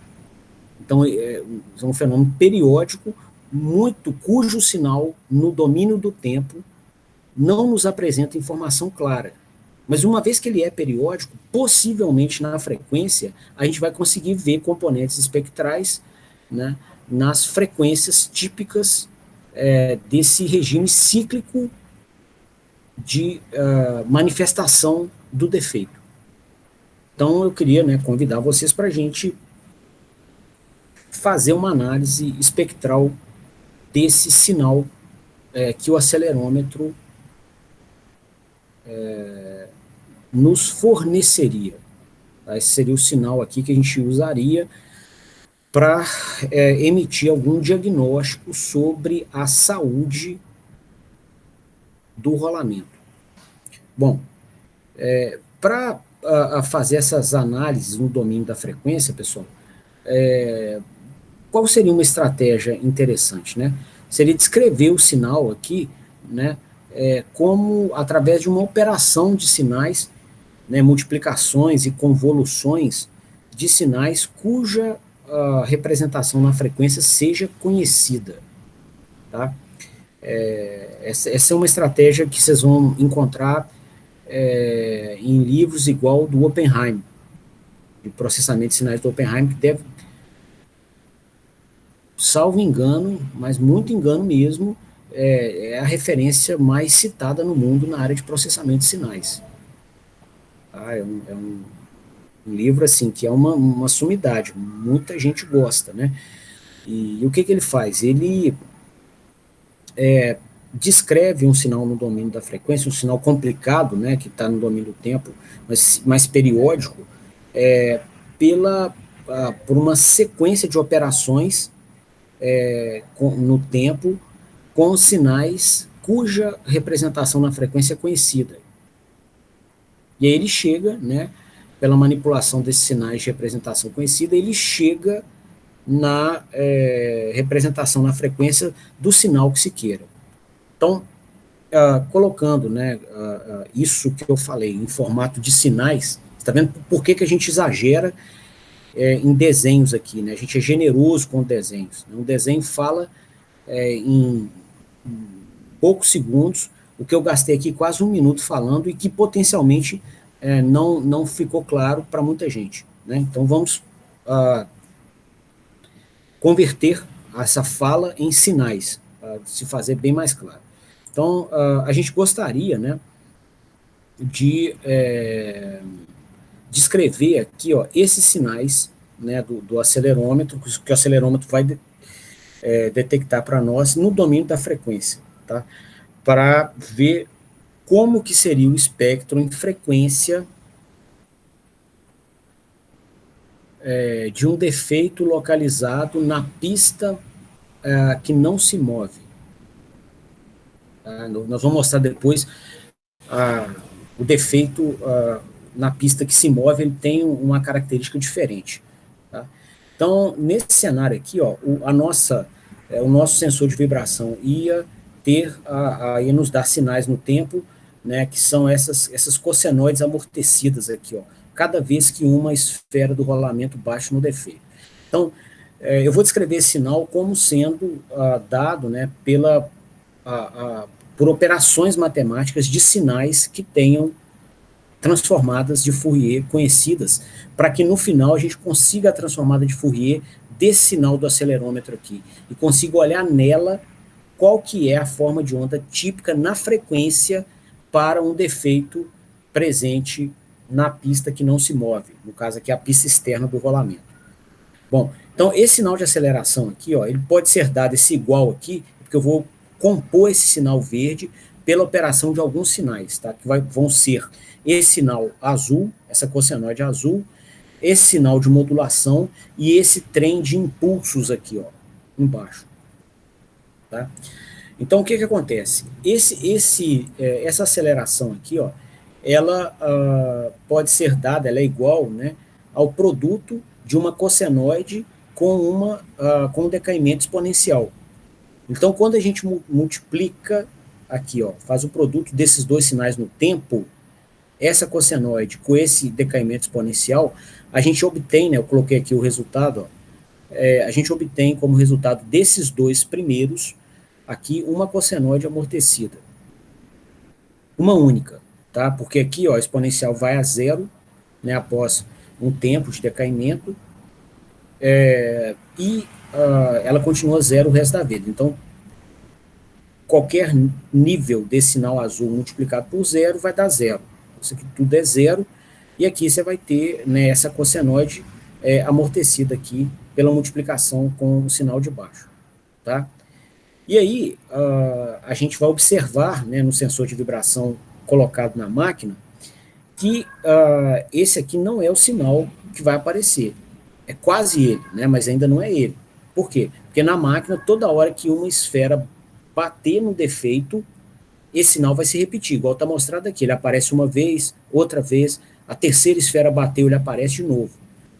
Speaker 1: Então, é um fenômeno periódico, cujo sinal, no domínio do tempo, não nos apresenta informação clara. Mas uma vez que ele é periódico, possivelmente na frequência, a gente vai conseguir ver componentes espectrais, né, nas frequências típicas desse regime cíclico de manifestação do defeito. Então, eu queria, né, convidar vocês para a gente fazer uma análise espectral desse sinal que o acelerômetro nos forneceria. Tá? Esse seria o sinal aqui que a gente usaria para emitir algum diagnóstico sobre a saúde do rolamento. Bom, para fazer essas análises no domínio da frequência, pessoal, qual seria uma estratégia interessante, né? Seria descrever o sinal aqui, né, como através de uma operação de sinais, né, multiplicações e convoluções de sinais cuja representação na frequência seja conhecida. Tá? Essa é uma estratégia que vocês vão encontrar em livros igual do Oppenheim, de processamento de sinais do Oppenheim, que deve, salvo engano, mas muito engano mesmo, é a referência mais citada no mundo na área de processamento de sinais. Tá? É um livro assim que é uma sumidade, muita gente gosta, né? E o que ele faz? Ele descreve um sinal no domínio da frequência, um sinal complicado, né, que está no domínio do tempo, mas mais periódico, por uma sequência de operações no tempo com sinais cuja representação na frequência é conhecida. E aí ele chega, né, pela manipulação desses sinais de representação conhecida, ele chega na representação na frequência do sinal que se queira. Então, colocando, né, isso que eu falei em formato de sinais, está vendo por que a gente exagera em desenhos aqui, né? A gente é generoso com desenhos. Um desenho fala em poucos segundos o que eu gastei aqui quase 1 minuto falando e que potencialmente não ficou claro para muita gente, né? Então vamos converter essa fala em sinais, para se fazer bem mais claro. Então, a gente gostaria, né, de descrever aqui, ó, esses sinais, né, do acelerômetro, que o acelerômetro vai detectar para nós no domínio da frequência, tá? Para ver como que seria o espectro em frequência de um defeito localizado na pista que não se move. Nós vamos mostrar depois o defeito na pista que se move, ele tem uma característica diferente. Tá? Então, nesse cenário aqui, ó, o nosso sensor de vibração ia nos dar sinais no tempo, né, que são essas cossenoides amortecidas aqui, ó, cada vez que uma esfera do rolamento bate no defeito. Então, eu vou descrever esse sinal como sendo dado, né, por operações matemáticas de sinais que tenham transformadas de Fourier conhecidas, para que no final a gente consiga a transformada de Fourier desse sinal do acelerômetro aqui, e consiga olhar nela qual que é a forma de onda típica na frequência para um defeito presente na pista que não se move, no caso aqui a pista externa do rolamento. Bom, então esse sinal de aceleração aqui, ó, ele pode ser dado esse igual aqui, porque eu vou compor esse sinal verde pela operação de alguns sinais, tá? Que vão ser esse sinal azul, essa cossenoide azul, esse sinal de modulação e esse trem de impulsos aqui, ó, embaixo. Tá? Então, o que acontece? Essa aceleração aqui, ó, ela pode ser dada, ela é igual, né, ao produto de uma cossenoide com um decaimento exponencial. Então, quando a gente multiplica aqui, ó, faz o produto desses dois sinais no tempo, essa cossenoide com esse decaimento exponencial, a gente obtém, né, eu coloquei aqui o resultado, ó, a gente obtém como resultado desses dois primeiros, aqui, uma cossenoide amortecida. Uma única, tá? Porque aqui, ó, a exponencial vai a zero, né, após um tempo de decaimento, e ela continua zero o resto da vida. Então, qualquer nível desse sinal azul multiplicado por zero vai dar zero. Isso aqui tudo é zero, e aqui você vai ter, né, essa cossenoide amortecida aqui pela multiplicação com o sinal de baixo. Tá? E aí, a gente vai observar, né, no sensor de vibração colocado na máquina, que esse aqui não é o sinal que vai aparecer. É quase ele, né, mas ainda não é ele. Por quê? Porque na máquina, toda hora que uma esfera bater no defeito, esse sinal vai se repetir, igual está mostrado aqui. Ele aparece uma vez, outra vez, a terceira esfera bateu, ele aparece de novo.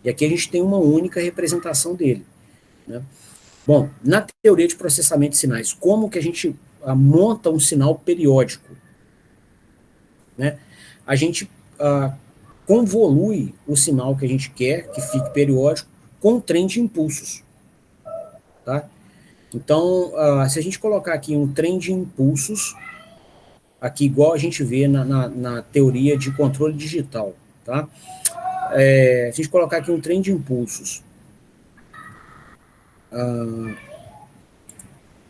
Speaker 1: E aqui a gente tem uma única representação dele. Né? Bom, na teoria de processamento de sinais, como que a gente monta um sinal periódico? Né? A gente convolui o sinal que a gente quer que fique periódico com um trem de impulsos. Tá? Então, se a gente colocar aqui um trem de impulsos, aqui igual a gente vê na teoria de controle digital, tá? Se a gente colocar aqui um trem de impulsos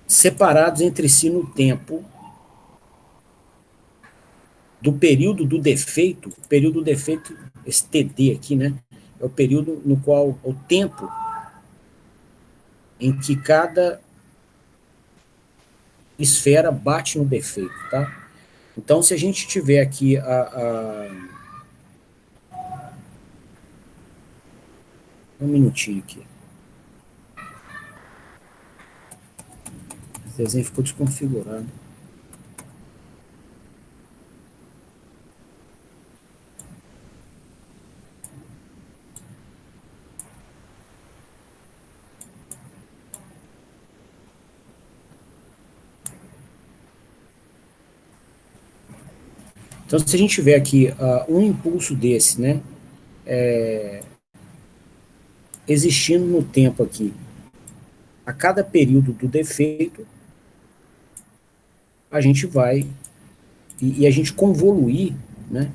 Speaker 1: separados entre si no tempo do período do defeito, esse TD aqui, né? É o período no qual, o tempo em que cada esfera bate no defeito, tá? Então, se a gente tiver aqui um minutinho aqui. Esse desenho ficou desconfigurado. Então, se a gente tiver aqui um impulso desse, né, existindo no tempo aqui, a cada período do defeito, a gente vai e a gente convoluir, né,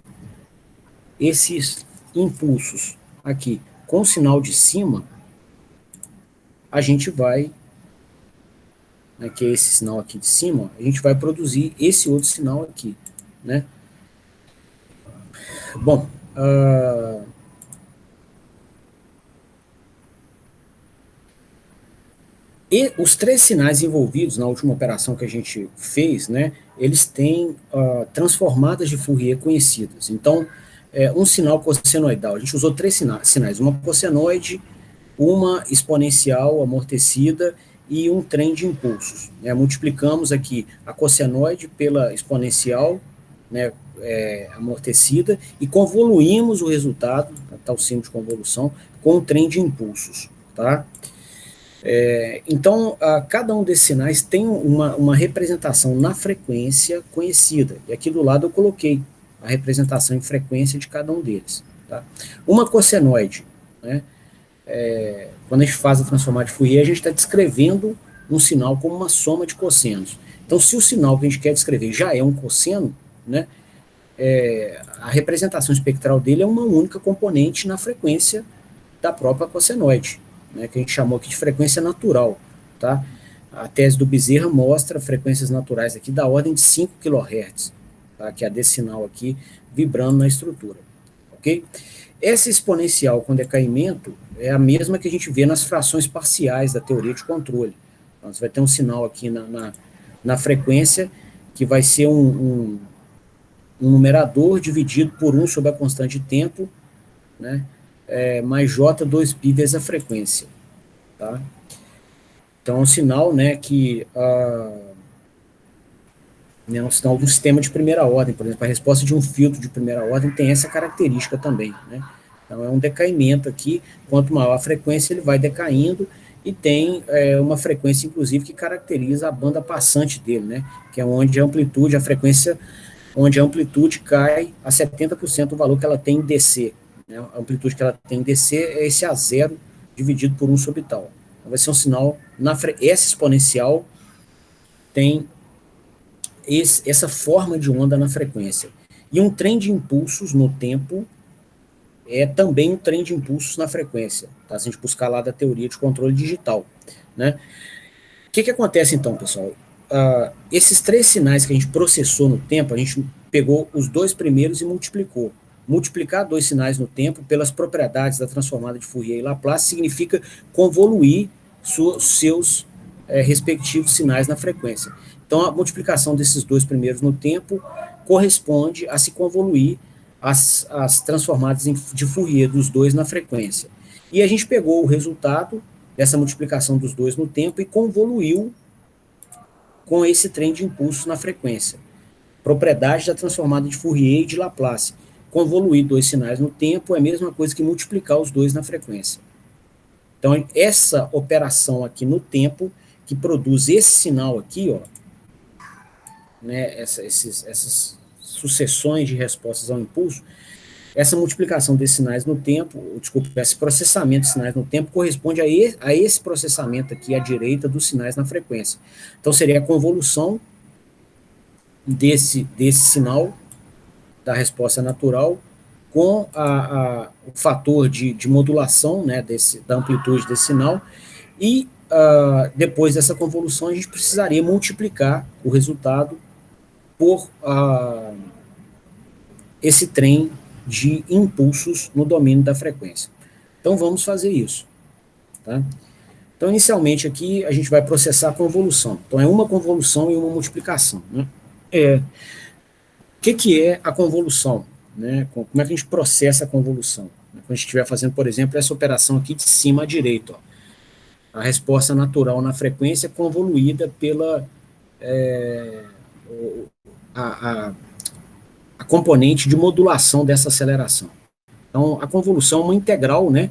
Speaker 1: esses impulsos aqui com o sinal de cima, a gente vai, né, que é esse sinal aqui de cima, a gente vai produzir esse outro sinal aqui, né? Bom, e os três sinais envolvidos na última operação que a gente fez, né, eles têm transformadas de Fourier conhecidas. Então, um sinal cossenoidal, a gente usou três sinais, uma cossenoide, uma exponencial amortecida e um trem de impulsos. Né? Multiplicamos aqui a cossenoide pela exponencial, né, amortecida, e convoluímos o resultado, tal símbolo de convolução, com um trem de impulsos. Tá? Então, cada um desses sinais tem uma representação na frequência conhecida. E aqui do lado eu coloquei a representação em frequência de cada um deles. Tá? Uma cossenoide, né? Quando a gente faz a transformada de Fourier, a gente está descrevendo um sinal como uma soma de cossenos. Então, se o sinal que a gente quer descrever já é um cosseno, né, a representação espectral dele é uma única componente na frequência da própria cossenoide, né, que a gente chamou aqui de frequência natural. Tá? A tese do Bezerra mostra frequências naturais aqui da ordem de 5 kHz, tá, que é a desse sinal aqui vibrando na estrutura. Ok? Essa exponencial com decaimento é a mesma que a gente vê nas frações parciais da teoria de controle. Então, você vai ter um sinal aqui na frequência que vai ser um numerador dividido por 1 sobre a constante de tempo, né, mais J2π vezes a frequência. Tá? Então, é um sinal, né, que né, um sinal do sistema de primeira ordem, por exemplo, a resposta de um filtro de primeira ordem tem essa característica também, né? Então é um decaimento aqui, quanto maior a frequência ele vai decaindo, e tem uma frequência, inclusive, que caracteriza a banda passante dele, né? Que é onde a amplitude, a frequência, onde a amplitude cai a 70% do valor que ela tem em DC, né? A amplitude que ela tem em DC é esse A0 dividido por 1 sobre tal. Então vai ser um sinal, essa exponencial tem essa forma de onda na frequência. E um trem de impulsos no tempo é também um trem de impulsos na frequência, tá? Se a gente buscar lá da teoria de controle digital, né? O que acontece então, pessoal? Esses três sinais que a gente processou no tempo, a gente pegou os dois primeiros e multiplicou. Multiplicar dois sinais no tempo pelas propriedades da transformada de Fourier e Laplace significa convoluir seus respectivos sinais na frequência. Então, a multiplicação desses dois primeiros no tempo corresponde a se convoluir as transformadas de Fourier dos dois na frequência. E a gente pegou o resultado dessa multiplicação dos dois no tempo e convoluiu com esse trem de impulsos na frequência. Propriedade da transformada de Fourier e de Laplace. Convoluir dois sinais no tempo é a mesma coisa que multiplicar os dois na frequência. Então, essa operação aqui no tempo, que produz esse sinal aqui, ó, né, essas sucessões de respostas ao impulso, essa multiplicação desses sinais no tempo, desculpa, esse processamento de sinais no tempo corresponde a esse processamento aqui à direita dos sinais na frequência. Então, seria a convolução desse sinal da resposta natural com o fator de modulação, né, da amplitude desse sinal, e depois dessa convolução a gente precisaria multiplicar o resultado por esse trem de impulsos no domínio da frequência. Então vamos fazer isso, tá? Então inicialmente aqui a gente vai processar a convolução. Então é uma convolução e uma multiplicação, né? O que é a convolução? Né? Como é que a gente processa a convolução? Quando a gente estiver fazendo, por exemplo, essa operação aqui de cima à direita, ó. A resposta natural na frequência convoluída pela a componente de modulação dessa aceleração. Então, a convolução é uma integral, né,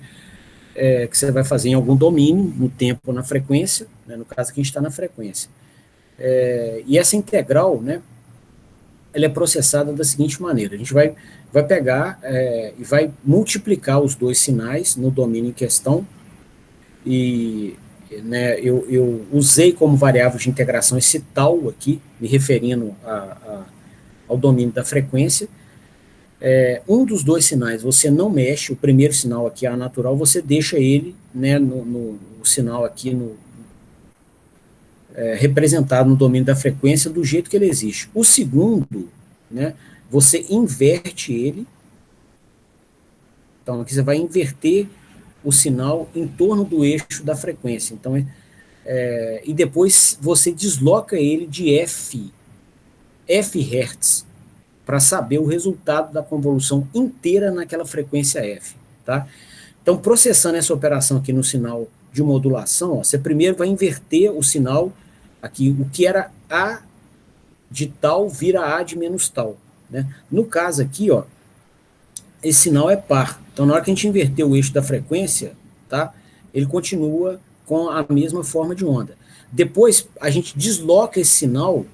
Speaker 1: que você vai fazer em algum domínio, no tempo ou na frequência, né, no caso aqui a gente está na frequência. E essa integral, né, ela é processada da seguinte maneira: a gente vai pegar e vai multiplicar os dois sinais no domínio em questão, e né, eu usei como variável de integração esse tal aqui, me referindo ao domínio da frequência. Um dos dois sinais você não mexe, o primeiro sinal aqui, a natural, você deixa ele, né, no sinal aqui representado no domínio da frequência do jeito que ele existe. O segundo, né, você inverte ele. Então aqui você vai inverter o sinal em torno do eixo da frequência. Então, e depois você desloca ele de F Hz, para saber o resultado da convolução inteira naquela frequência F, tá? Então, processando essa operação aqui no sinal de modulação, ó, você primeiro vai inverter o sinal aqui, o que era A de tal vira A de menos tal, né? No caso aqui, ó, esse sinal é par. Então, na hora que a gente inverter o eixo da frequência, tá? Ele continua com a mesma forma de onda. Depois, a gente desloca esse sinal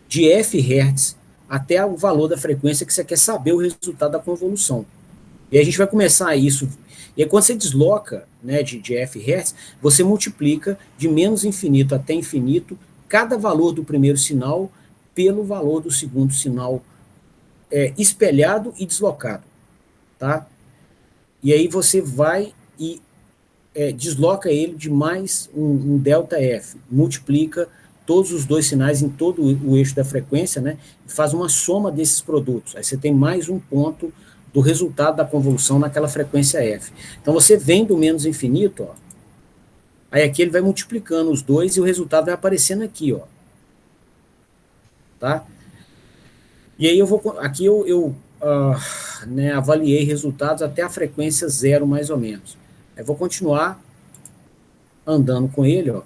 Speaker 1: de F Hz até o valor da frequência que você quer saber o resultado da convolução. E a gente vai começar isso. E aí, quando você desloca, né, de F Hz, você multiplica de menos infinito até infinito cada valor do primeiro sinal pelo valor do segundo sinal espelhado e deslocado. Tá? E aí você vai e desloca ele de mais um delta F, multiplica todos os dois sinais em todo o eixo da frequência, né, e faz uma soma desses produtos. Aí você tem mais um ponto do resultado da convolução naquela frequência F. Então você vem do menos infinito, ó, aí aqui ele vai multiplicando os dois e o resultado vai aparecendo aqui, ó. Tá? E aí aqui eu né, avaliei resultados até a frequência 0, mais ou menos. Eu vou continuar andando com ele, ó.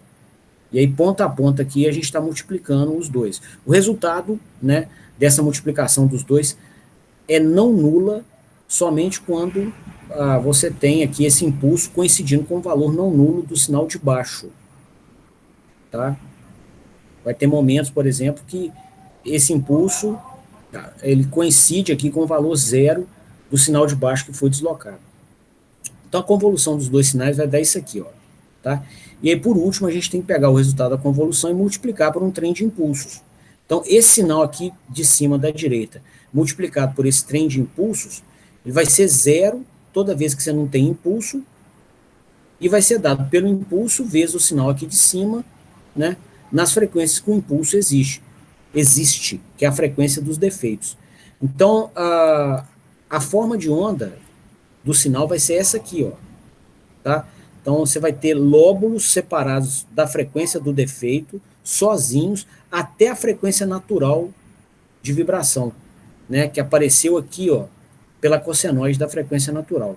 Speaker 1: E aí, ponta a ponta aqui, a gente está multiplicando os dois. O resultado, né, dessa multiplicação dos dois é não nula somente quando você tem aqui esse impulso coincidindo com o valor não nulo do sinal de baixo. Tá? Vai ter momentos, por exemplo, que esse impulso ele coincide aqui com o valor zero do sinal de baixo que foi deslocado. Então, a convolução dos dois sinais vai dar isso aqui, ó, tá? E aí, por último, a gente tem que pegar o resultado da convolução e multiplicar por um trem de impulsos. Então, esse sinal aqui de cima da direita, multiplicado por esse trem de impulsos, ele vai ser zero toda vez que você não tem impulso, e vai ser dado pelo impulso vezes o sinal aqui de cima, né, nas frequências que o impulso existe, que é a frequência dos defeitos. Então, a forma de onda do sinal vai ser essa aqui, ó, tá? Então, você vai ter lóbulos separados da frequência do defeito, sozinhos, até a frequência natural de vibração, né, que apareceu aqui, ó, pela cossenoide da frequência natural,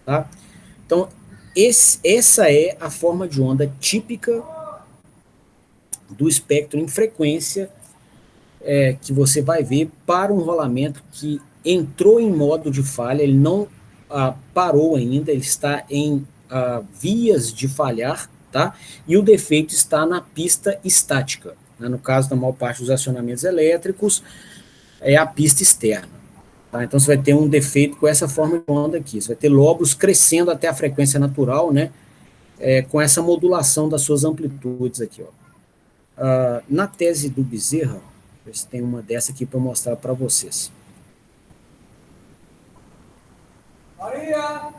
Speaker 1: tá? Então, essa é a forma de onda típica do espectro em frequência que você vai ver para um rolamento que entrou em modo de falha, ele não parou ainda, ele está em vias de falhar, tá? E o defeito está na pista estática. Né? No caso da maior parte dos acionamentos elétricos, é a pista externa. Tá? Então você vai ter um defeito com essa forma de onda aqui. Você vai ter lóbulos crescendo até a frequência natural, né? Com essa modulação das suas amplitudes aqui, ó. Na tese do Bezerra, ver se tem uma dessa aqui para mostrar para vocês. Maria!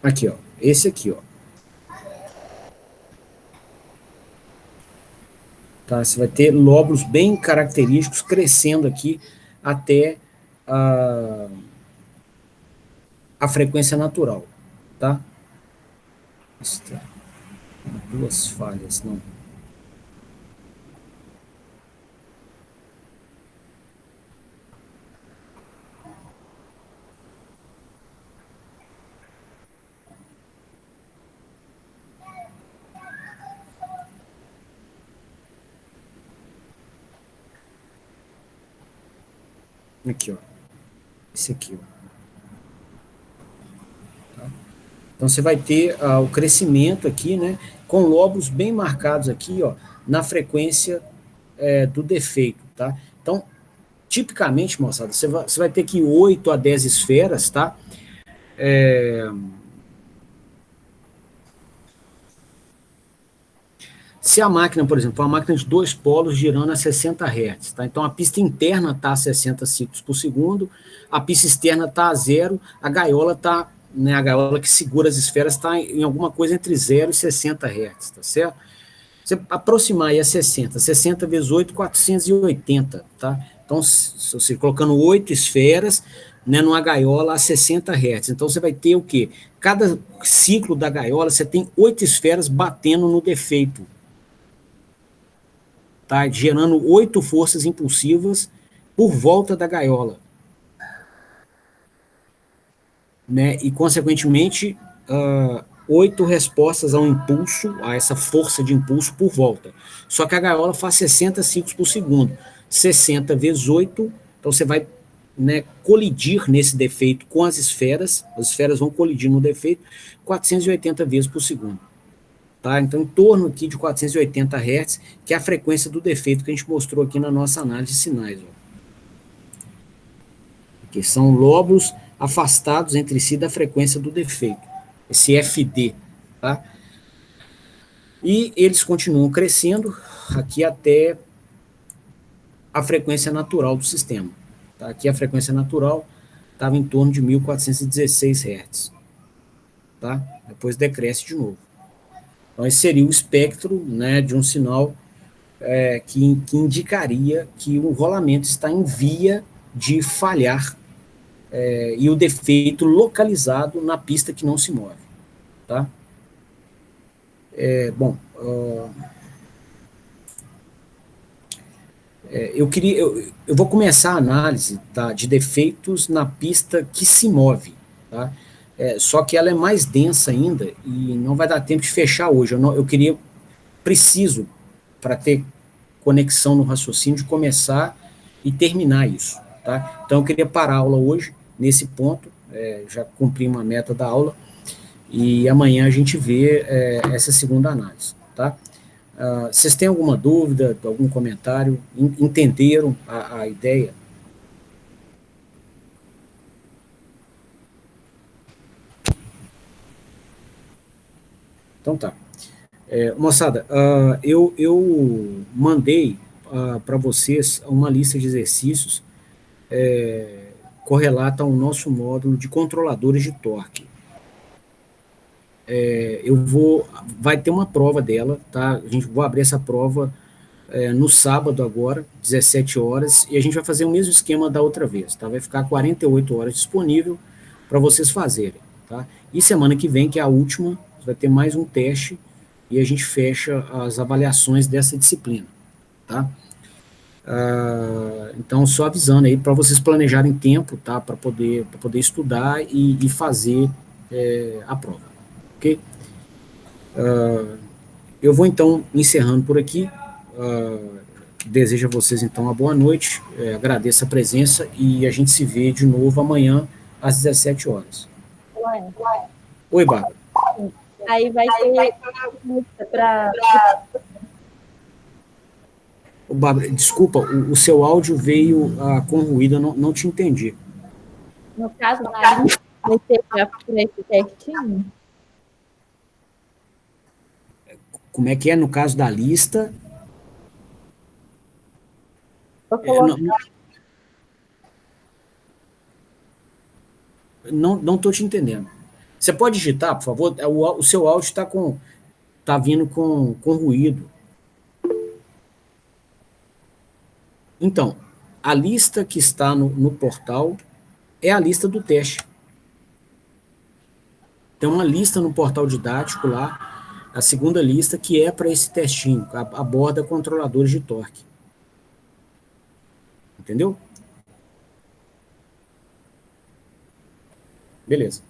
Speaker 1: Aqui, ó. Esse aqui, ó. Tá? Você vai ter lóbulos bem característicos crescendo aqui até a frequência natural, tá? Duas falhas, não. Aqui, ó. Esse aqui, ó. Tá? Então você vai ter o crescimento aqui, né? Com lóbulos bem marcados aqui, ó, na frequência do defeito, tá? Então, tipicamente, moçada, você vai ter aqui 8 a 10 esferas, tá? Se a máquina, por exemplo, é uma máquina de dois polos girando a 60 Hz, tá? Então a pista interna está a 60 ciclos por segundo, a pista externa está a zero, a gaiola está, né, a gaiola que segura as esferas está em alguma coisa entre 0 e 60 Hz, tá certo? Você aproximar aí a 60, 60 vezes 8, 480, tá? Então, se você colocando 8 esferas, né, numa gaiola a 60 Hz, então você vai ter o quê? Cada ciclo da gaiola, você tem 8 esferas batendo no defeito, tá? Gerando 8 forças impulsivas por volta da gaiola, né? E, consequentemente, 8 respostas ao impulso, a essa força de impulso por volta. Só que a gaiola faz 60 ciclos por segundo. 60 vezes 8, então você vai, né, colidir nesse defeito com as esferas vão colidir no defeito 480 vezes por segundo. Tá? Então, em torno aqui de 480 Hz, que é a frequência do defeito que a gente mostrou aqui na nossa análise de sinais. Ó. Que são lóbulos afastados entre si da frequência do defeito, esse FD. Tá? E eles continuam crescendo aqui até a frequência natural do sistema. Tá? Aqui a frequência natural estava em torno de 1416 Hz. Tá? Depois decresce de novo. Então, esse seria o espectro, né, de um sinal que indicaria que o rolamento está em via de falhar e o defeito localizado na pista que não se move. Tá? eu vou começar a análise, tá, de defeitos na pista que se move, tá? Só que ela é mais densa ainda e não vai dar tempo de fechar hoje. Preciso, para ter conexão no raciocínio, de começar e terminar isso, tá? Então eu queria parar a aula hoje, nesse ponto, já cumpri uma meta da aula, e amanhã a gente vê essa segunda análise, tá? Vocês têm alguma dúvida, algum comentário? Entenderam a ideia? Então tá. Moçada, eu mandei para vocês uma lista de exercícios correlata ao nosso módulo de controladores de torque. Vai ter uma prova dela, tá? Vou abrir essa prova no sábado agora, 17 horas, e a gente vai fazer o mesmo esquema da outra vez, tá? Vai ficar 48 horas disponível para vocês fazerem, tá? E semana que vem, que é a última, vai ter mais um teste e a gente fecha as avaliações dessa disciplina, tá? Então, só avisando aí para vocês planejarem tempo, tá? Para poder estudar e fazer a prova, ok? Eu vou então encerrando por aqui. Desejo a vocês então uma boa noite, agradeço a presença e a gente se vê de novo amanhã às 17 horas.
Speaker 2: Ué.
Speaker 1: Oi, Bárbara.
Speaker 2: Aí vai ter música para...
Speaker 1: Bárbara, desculpa, o seu áudio veio com ruído, eu não te entendi.
Speaker 2: No caso da lista, vai ser para esse testinho?
Speaker 1: Como é que é no caso da lista? Não estou te entendendo. Você pode digitar, por favor? O seu áudio está vindo com ruído. Então, a lista que está no portal é a lista do teste. Tem uma lista no portal didático lá, a segunda lista, que é para esse testinho, aborda controladores de torque. Entendeu? Beleza.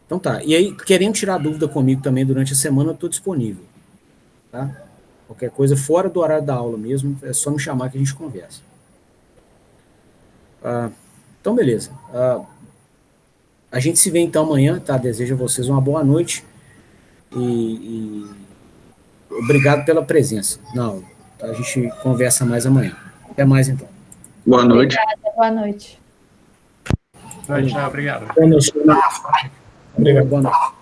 Speaker 1: Então tá. E aí, querendo tirar dúvida comigo também durante a semana, eu estou disponível. Tá? Qualquer coisa fora do horário da aula mesmo, é só me chamar que a gente conversa. Então, beleza. A gente se vê então amanhã, tá? Desejo a vocês uma boa noite e obrigado pela presença na aula. Tá? A gente conversa mais amanhã. Até mais então.
Speaker 3: Boa noite.
Speaker 2: Obrigada, boa noite.
Speaker 4: Obrigado.
Speaker 1: Boa noite. Obrigado. Boa noite.